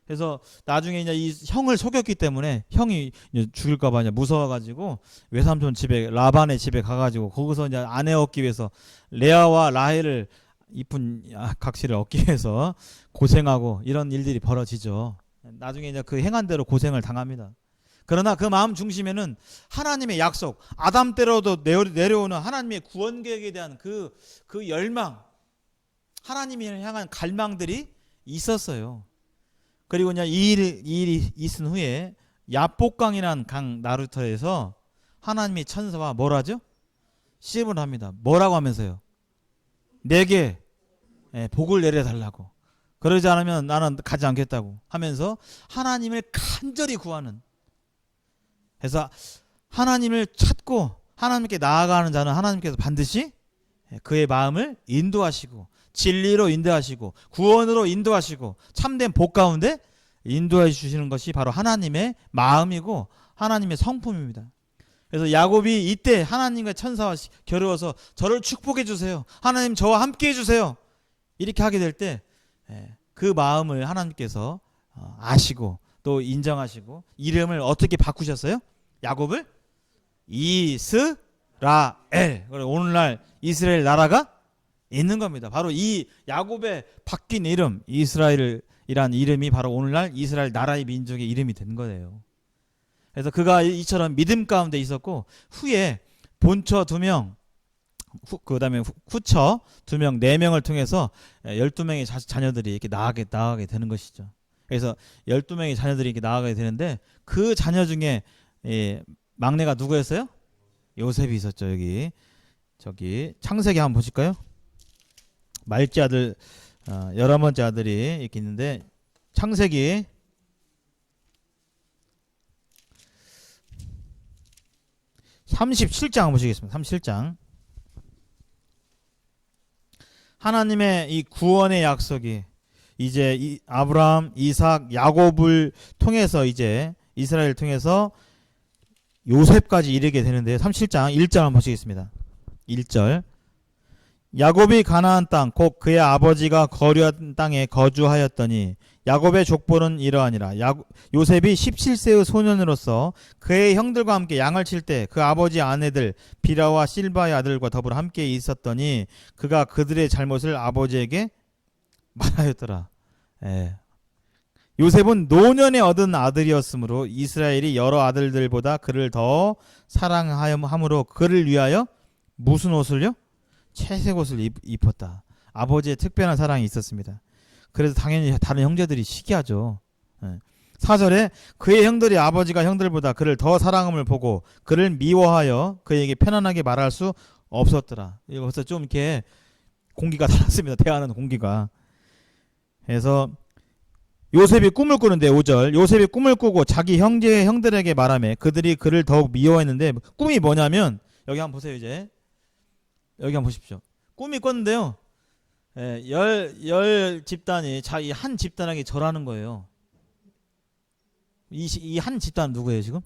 그래서 나중에 이제 이 형을 속였기 때문에 형이 죽일까봐 이제 무서워가지고 외삼촌 집에 라반의 집에 가가지고 거기서 이제 아내 얻기 위해서 레아와 라헬을 이쁜 각시를 얻기 위해서 고생하고 이런 일들이 벌어지죠. 나중에 이제 그 행한 대로 고생을 당합니다. 그러나 그 마음 중심에는 하나님의 약속, 아담 때로도 내려오는 하나님의 구원 계획에 대한 그 열망, 하나님을 향한 갈망들이 있었어요. 그리고 이제 이 일이 있은 후에 야복강이라는 강 나루터에서 하나님의 천사와 뭘 하죠? 시험을 합니다. 뭐라고 하면서요? 내게 복을 내려달라고. 그러지 않으면 나는 가지 않겠다고 하면서 하나님을 간절히 구하는. 그래서 하나님을 찾고 하나님께 나아가는 자는 하나님께서 반드시 그의 마음을 인도하시고 진리로 인도하시고 구원으로 인도하시고 참된 복 가운데 인도해 주시는 것이 바로 하나님의 마음이고 하나님의 성품입니다. 그래서 야곱이 이때 하나님과 천사와 겨루어서 저를 축복해 주세요. 하나님 저와 함께 해주세요. 이렇게 하게 될 때 그 마음을 하나님께서 아시고 또 인정하시고 이름을 어떻게 바꾸셨어요? 야곱을 이스라엘. 오늘날 이스라엘 나라가 있는 겁니다. 바로 이 야곱의 바뀐 이름 이스라엘이란 이름이 바로 오늘날 이스라엘 나라의 민족의 이름이 된 거예요. 그래서 그가 이처럼 믿음 가운데 있었고 후에 본처 2명 그 다음에 후처 2명 4명을 통해서 12명의 자녀들이 이렇게 나아가게 되는 것이죠. 그래서 12명의 자녀들이 이렇게 나아가게 되는데 그 자녀 중에 막내가 누구였어요? 요셉이 있었죠. 저기 창세기 한번 보실까요? 말째 아들 11번째 아들이 이렇게 있는데 창세기 37장 보시겠습니다. 37장. 하나님의 이 구원의 약속이 이제 아브라함, 이삭, 야곱을 통해서 이제 이스라엘을 통해서 요셉까지 이르게 되는데 37장 1절 한번 보시겠습니다. 1절. 야곱이 가나안 땅 곧 그의 아버지가 거류한 땅에 거주하였더니 야곱의 족보는 이러하니라. 요셉이 17세의 소년으로서 그의 형들과 함께 양을 칠 때 그 아버지 아내들 비라와 실바의 아들과 더불어 함께 있었더니 그가 그들의 잘못을 아버지에게 말하였더라. 요셉은 노년에 얻은 아들이었으므로 이스라엘이 여러 아들들보다 그를 더 사랑함으로 그를 위하여 무슨 옷을요? 채색 옷을 입었다. 아버지의 특별한 사랑이 있었습니다. 그래서 당연히 다른 형제들이 시기하죠. 예. 4절에 그의 형들이 아버지가 형들보다 그를 더 사랑함을 보고 그를 미워하여 그에게 편안하게 말할 수 없었더라. 여기서 좀 이렇게 공기가 달랐습니다. 대화하는 공기가. 그래서 요셉이 꿈을 꾸는데 5절 요셉이 꿈을 꾸고 자기 형들에게 말하며 그들이 그를 더욱 미워했는데 꿈이 뭐냐면 여기 한번 보세요. 이제 여기 한번 보십시오. 꿈이 꿨는데요. 열 집단이 자기 한 집단에게 절하는 거예요. 이 한 집단은 누구예요 지금?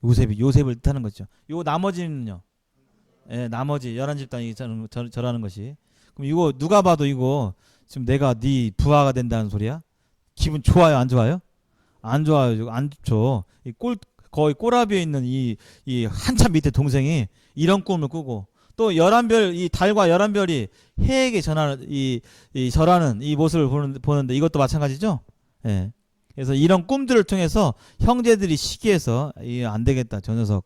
요셉을 뜻하는 거죠. 요 나머지는요. 나머지 11집단이 절하는 것이. 그럼 이거 누가 봐도 이거 지금 내가 네 부하가 된다는 소리야? 기분 좋아요, 안 좋아요? 안 좋아요, 안 좋죠. 거의 꼬라비에 있는 이 한참 밑에 동생이 이런 꿈을 꾸고 또 11별 이 달과 11별이 해에게 전하는 이 절하는 이 모습을 보는데 이것도 마찬가지죠. 예. 그래서 이런 꿈들을 통해서 형제들이 시기해서 안 되겠다, 저 녀석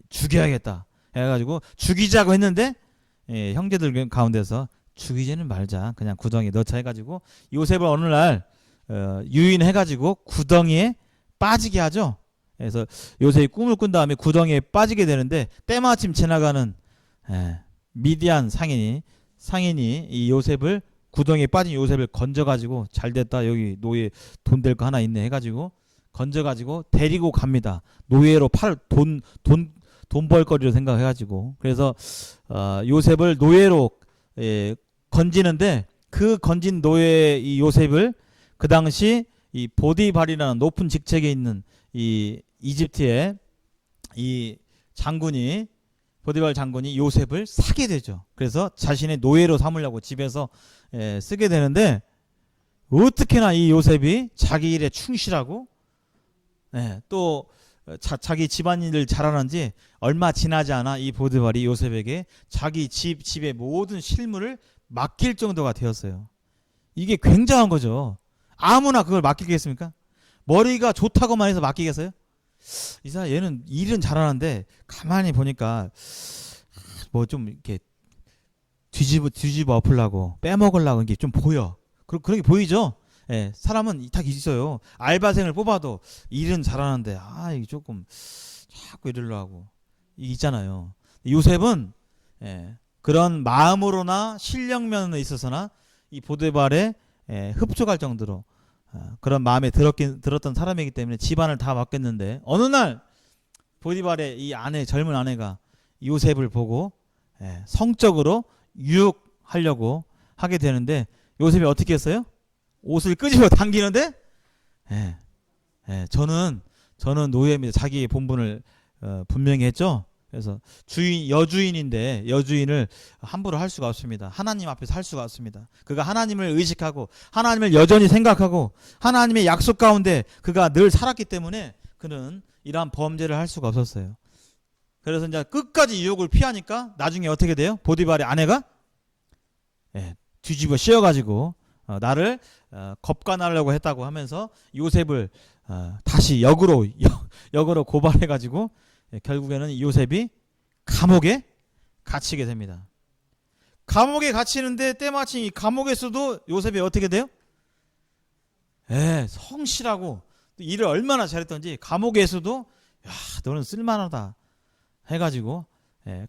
죽여야겠다 해가지고 죽이자고 했는데 형제들 가운데서 죽이지는 말자, 그냥 구덩이에 넣자 해가지고 요셉을 어느 날 유인해가지고 구덩이에 빠지게 하죠. 그래서 요셉이 꿈을 꾼 다음에 구덩이에 빠지게 되는데 때마침 지나가는 미디안 상인이 이 요셉을 구덩이에 빠진 요셉을 건져가지고 잘됐다, 여기 노예 돈 될 거 하나 있네 해가지고 건져가지고 데리고 갑니다. 노예로 돈 벌거리로 생각해가지고. 그래서 요셉을 노예로 건지는데 그 건진 노예 이 요셉을 그 당시 이 보디발이라는 높은 직책에 있는 이 이집트의 이 장군이 보디발 장군이 요셉을 사게 되죠. 그래서 자신의 노예로 삼으려고 집에서 쓰게 되는데 어떻게나 이 요셉이 자기 일에 충실하고 또 자기 집안일을 잘하는지 얼마 지나지 않아 이 보디발이 요셉에게 자기 집의 모든 실무를 맡길 정도가 되었어요. 이게 굉장한 거죠. 아무나 그걸 맡기겠습니까? 머리가 좋다고만 해서 맡기겠어요? 이 사람 얘는 일은 잘하는데 가만히 보니까 뭐 좀 이렇게 뒤집어 엎으려고 빼먹으려고 이게 좀 보여. 그런 게 보이죠? 사람은 딱 있어요. 알바생을 뽑아도 일은 잘하는데 이게 조금 자꾸 이러려고 하고 있잖아요. 요셉은 그런 마음으로나 실력면에 있어서나 이 보디발에 흡족할 정도로 그런 마음에 들었던 사람이기 때문에 집안을 다 맡겼는데 어느 날 보디발의 이 젊은 아내가 요셉을 보고 성적으로 유혹하려고 하게 되는데 요셉이 어떻게 했어요? 옷을 끄집어 당기는데 저는 노예입니다. 자기의 본분을 분명히 했죠. 그래서 여주인인데 여주인을 함부로 할 수가 없습니다. 하나님 앞에서 할 수가 없습니다. 그가 하나님을 의식하고 하나님을 여전히 생각하고 하나님의 약속 가운데 그가 늘 살았기 때문에 그는 이러한 범죄를 할 수가 없었어요. 그래서 이제 끝까지 유혹을 피하니까 나중에 어떻게 돼요? 보디발의 아내가 뒤집어 씌워가지고 나를 겁간하려고 했다고 하면서 요셉을 다시 역으로 고발해가지고 결국에는 요셉이 감옥에 gat히게 됩니다. 감옥에 갇히는데 때마침 이 감옥에서도 요셉이 어떻게 돼요? 성실하고 일을 얼마나 잘했던지 감옥에서도 너는 쓸만하다 해가지고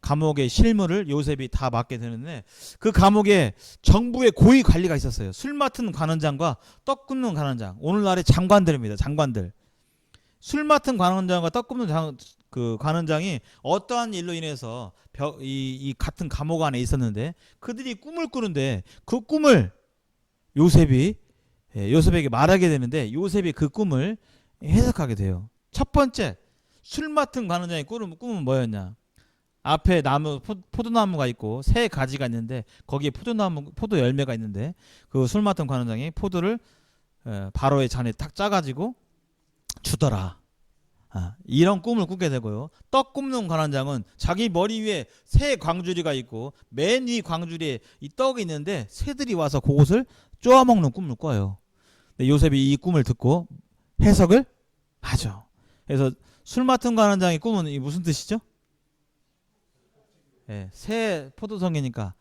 감옥의 실무를 요셉이 다 맡게 되는데 그 감옥에 정부의 고위 관리가 있었어요. 술 맡은 관원장과 떡 굽는 관원장, 오늘날의 장관들입니다. 장관들. 술 맡은 관원장과 떡 굽는 그 관원장이 어떠한 일로 인해서 이 같은 감옥 안에 있었는데 그들이 꿈을 꾸는데 그 꿈을 요셉에게 말하게 되는데 요셉이 그 꿈을 해석하게 돼요. 첫 번째, 술 맡은 관원장의 꿈은 뭐였냐? 앞에 포도나무가 있고 새 가지가 있는데 거기에 포도 열매가 있는데 그 술 맡은 관원장이 포도를 바로의 잔에 탁 짜가지고 주더라. 이런 꿈을 꾸게 되고요. 떡 굽는 관원장은 자기 머리 위에 새 광주리가 있고 맨 위 광주리에 이 떡이 있는데 새들이 와서 그것을 쪼아먹는 꿈을 꿔요. 근데 요셉이 이 꿈을 듣고 해석을 하죠. 그래서 술 맡은 관원장의 꿈은 무슨 뜻이죠? 새 포도성이니까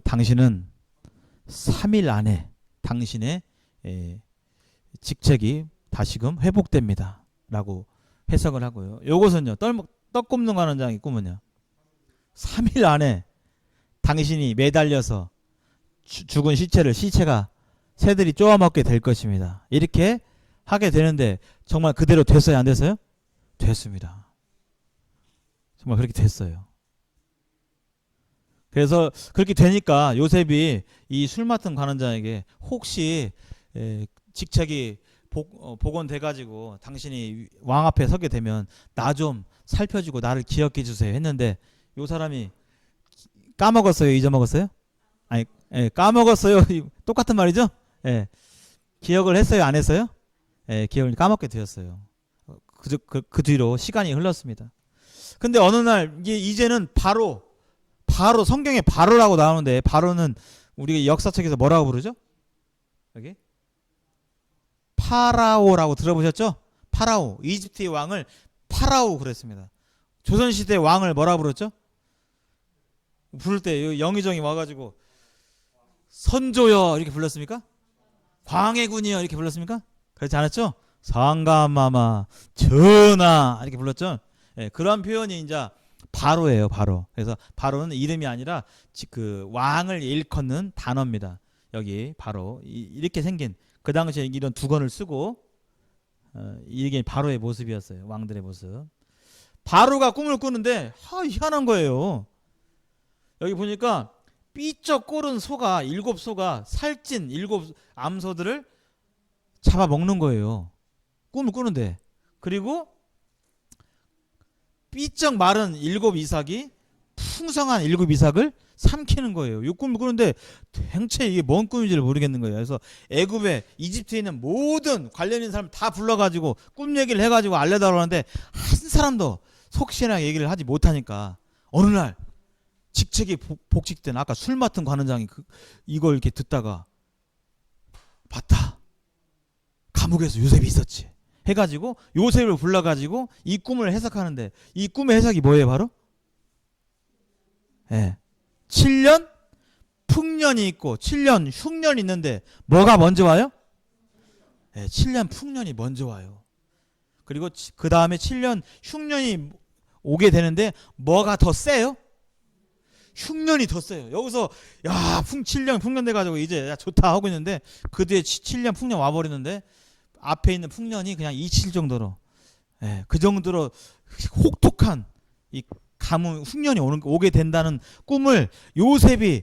당신은 3일 안에 당신의 직책이 다시금 회복됩니다. 라고 해석을 하고요. 요것은요. 떡 굽는 관원장의 꿈은요. 3일 안에 당신이 매달려서 죽은 시체가 새들이 쪼아먹게 될 것입니다. 이렇게 하게 되는데 정말 그대로 됐어요? 안 됐어요? 됐습니다. 정말 그렇게 됐어요. 그래서 그렇게 되니까 요셉이 이 술 맡은 관원장에게 혹시 직책이 복원돼가지고 당신이 왕 앞에 서게 되면 나 좀 살펴주고 나를 기억해 주세요 했는데 요 사람이 까먹었어요? 잊어먹었어요? 아니, 까먹었어요. 똑같은 말이죠? 기억을 했어요? 안 했어요? 기억을 까먹게 되었어요. 그 뒤로 시간이 흘렀습니다. 근데 어느 날 이제는 바로 성경에 바로라고 나오는데 바로는 우리가 역사책에서 뭐라고 부르죠? 여기 파라오라고 들어보셨죠? 파라오. 이집트의 왕을 파라오 그랬습니다. 조선시대 왕을 뭐라고 부르죠? 부를 때 영의정이 와가지고 선조여 이렇게 불렀습니까? 광해군이여 이렇게 불렀습니까? 그렇지 않았죠? 상감마마 전하 이렇게 불렀죠? 그런 표현이 이제 바로예요. 바로. 그래서 바로는 이름이 아니라 그 왕을 일컫는 단어입니다. 여기 바로 이렇게 생긴 그 당시에 이런 두건을 쓰고 이게 바로의 모습이었어요. 왕들의 모습. 바로가 꿈을 꾸는데 희한한 거예요. 여기 보니까 삐쩍 꼬른 소가 7소가 살찐 7 암소들을 잡아먹는 거예요. 꿈을 꾸는데. 그리고 삐쩍 마른 7 이삭이 풍성한 7 이삭을 삼키는 거예요. 이 꿈을 꾸는데 대체 이게 뭔 꿈인지를 모르겠는 거예요. 그래서 애굽에 이집트에 있는 모든 관련 있는 사람 다 불러가지고 꿈 얘기를 해가지고 알려달라고 하는데 한 사람도 속시나 얘기를 하지 못하니까 어느 날 직책이 복직된 아까 술 맡은 관원장이 이걸 이렇게 듣다가 봤다. 감옥에서 요셉이 있었지. 해가지고 요셉을 불러가지고 이 꿈을 해석하는데 이 꿈의 해석이 뭐예요? 바로 7년 풍년이 있고 7년 흉년이 있는데 뭐가 먼저 와요? 7년 풍년이 먼저 와요. 그리고 그 다음에 7년 흉년이 오게 되는데 뭐가 더 세요? 흉년이 더 세요. 여기서 7년 풍년 돼가지고 이제 좋다 하고 있는데 그 뒤에 7년 풍년 와버리는데 앞에 있는 풍년이 그냥 잊힐 정도로 그 정도로 혹독한 이 가뭄 흉년이 오게 된다는 꿈을 요셉이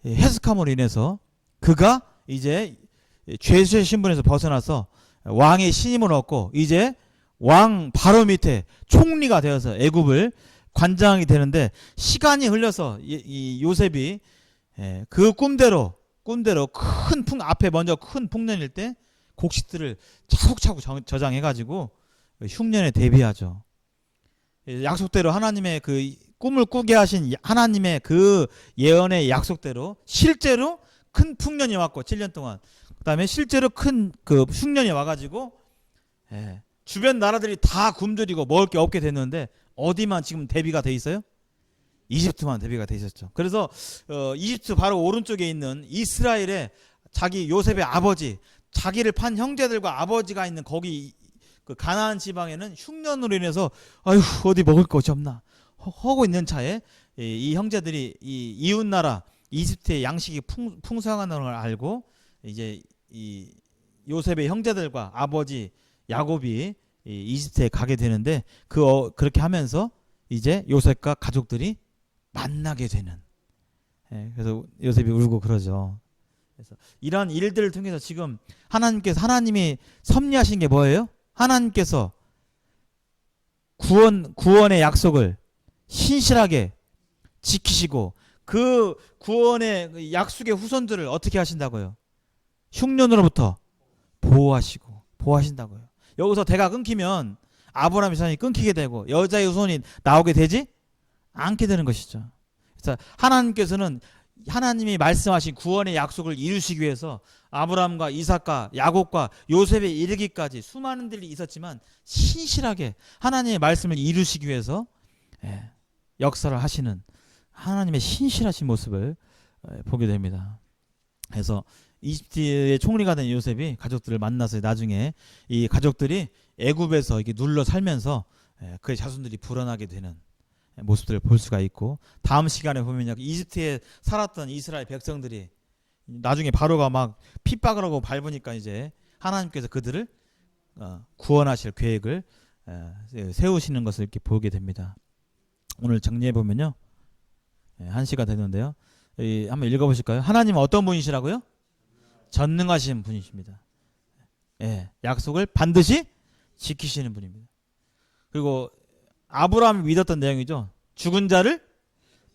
해석함으로 인해서 그가 이제 죄수의 신분에서 벗어나서 왕의 신임을 얻고 이제 왕 바로 밑에 총리가 되어서 애굽을 관장이 되는데 시간이 흘러서 이 요셉이 그 꿈대로 큰 앞에 먼저 큰 풍년일 때 곡식들을 차곡차곡 저장해가지고 흉년에 대비하죠. 약속대로 하나님의 그 꿈을 꾸게 하신 하나님의 그 예언의 약속대로 실제로 큰 풍년이 왔고 7년 동안 그 다음에 실제로 큰 그 흉년이 와가지고 주변 나라들이 다 굶주리고 먹을 게 없게 됐는데 어디만 지금 대비가 돼 있어요? 이집트만 대비가 돼 있었죠. 그래서 이집트 바로 오른쪽에 있는 이스라엘의 자기 요셉의 아버지 자기를 판 형제들과 아버지가 있는 거기 그 가나안 지방에는 흉년으로 인해서 어디 먹을 것이 없나 하고 있는 차에 이 형제들이 이 이웃 나라 이집트의 양식이 풍성한 걸 알고 이제 이 요셉의 형제들과 아버지 야곱이 이집트에 가게 되는데 그렇게 하면서 이제 요셉과 가족들이 만나게 되는 그래서 요셉이 울고 그러죠. 그래서 이러한 일들을 통해서 지금 하나님이 섭리하신 게 뭐예요? 하나님께서 구원의 약속을 신실하게 지키시고 그 구원의 약속의 후손들을 어떻게 하신다고요? 흉년으로부터 보호하신다고요. 여기서 대가 끊기면 아브라함 이삭이 끊기게 되고 여자의 후손이 나오게 되지 않게 되는 것이죠. 그래서 하나님께서는 하나님이 말씀하신 구원의 약속을 이루시기 위해서 아브라함과 이삭과 야곱과 요셉에 이르기까지 수많은 일이 있었지만 신실하게 하나님의 말씀을 이루시기 위해서 역사를 하시는 하나님의 신실하신 모습을 보게 됩니다. 그래서 이집트의 총리가 된 요셉이 가족들을 만나서 나중에 이 가족들이 애굽에서 이렇게 눌러 살면서 그의 자손들이 불어나게 되는 모습들을 볼 수가 있고, 다음 시간에 보면요, 이집트에 살았던 이스라엘 백성들이 나중에 바로가 막 핍박을 하고 밟으니까 이제 하나님께서 그들을 구원하실 계획을 세우시는 것을 이렇게 보게 됩니다. 오늘 정리해 보면요, 1시가 됐는데요, 한번 읽어보실까요? 하나님은 어떤 분이시라고요? 전능하신 분이십니다. 약속을 반드시 지키시는 분입니다. 그리고 아브라함이 믿었던 내용이죠. 죽은 자를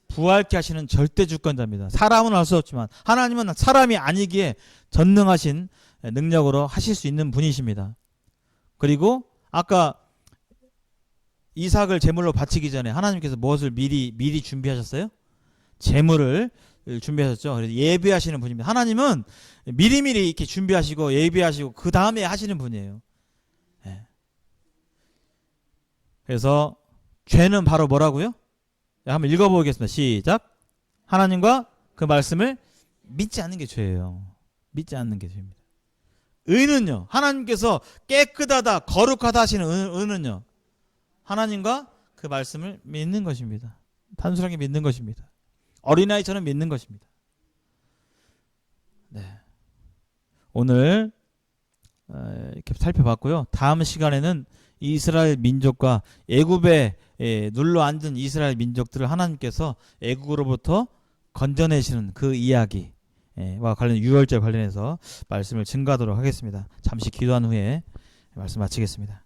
부활케 하시는 절대 주권자입니다. 사람은 할 수 없지만 하나님은 사람이 아니기에 전능하신 능력으로 하실 수 있는 분이십니다. 그리고 아까 이삭을 제물로 바치기 전에 하나님께서 무엇을 미리 준비하셨어요? 제물을 준비하셨죠. 그래서 예배하시는 분입니다. 하나님은 미리미리 이렇게 준비하시고 예배하시고 그 다음에 하시는 분이에요. 그래서 죄는 바로 뭐라고요? 한번 읽어보겠습니다. 시작. 하나님과 그 말씀을 믿지 않는 게 죄예요. 믿지 않는 게 죄입니다. 의는요, 하나님께서 깨끗하다 거룩하다 하시는 의는요, 하나님과 그 말씀을 믿는 것입니다. 단순하게 믿는 것입니다. 어린아이처럼 믿는 것입니다. 오늘 이렇게 살펴봤고요. 다음 시간에는 이스라엘 민족과 애굽에 눌러 앉은 이스라엘 민족들을 하나님께서 애굽으로부터 건져내시는 그 이야기와 관련 유월절 관련해서 말씀을 증가하도록 하겠습니다. 잠시 기도한 후에 말씀 마치겠습니다.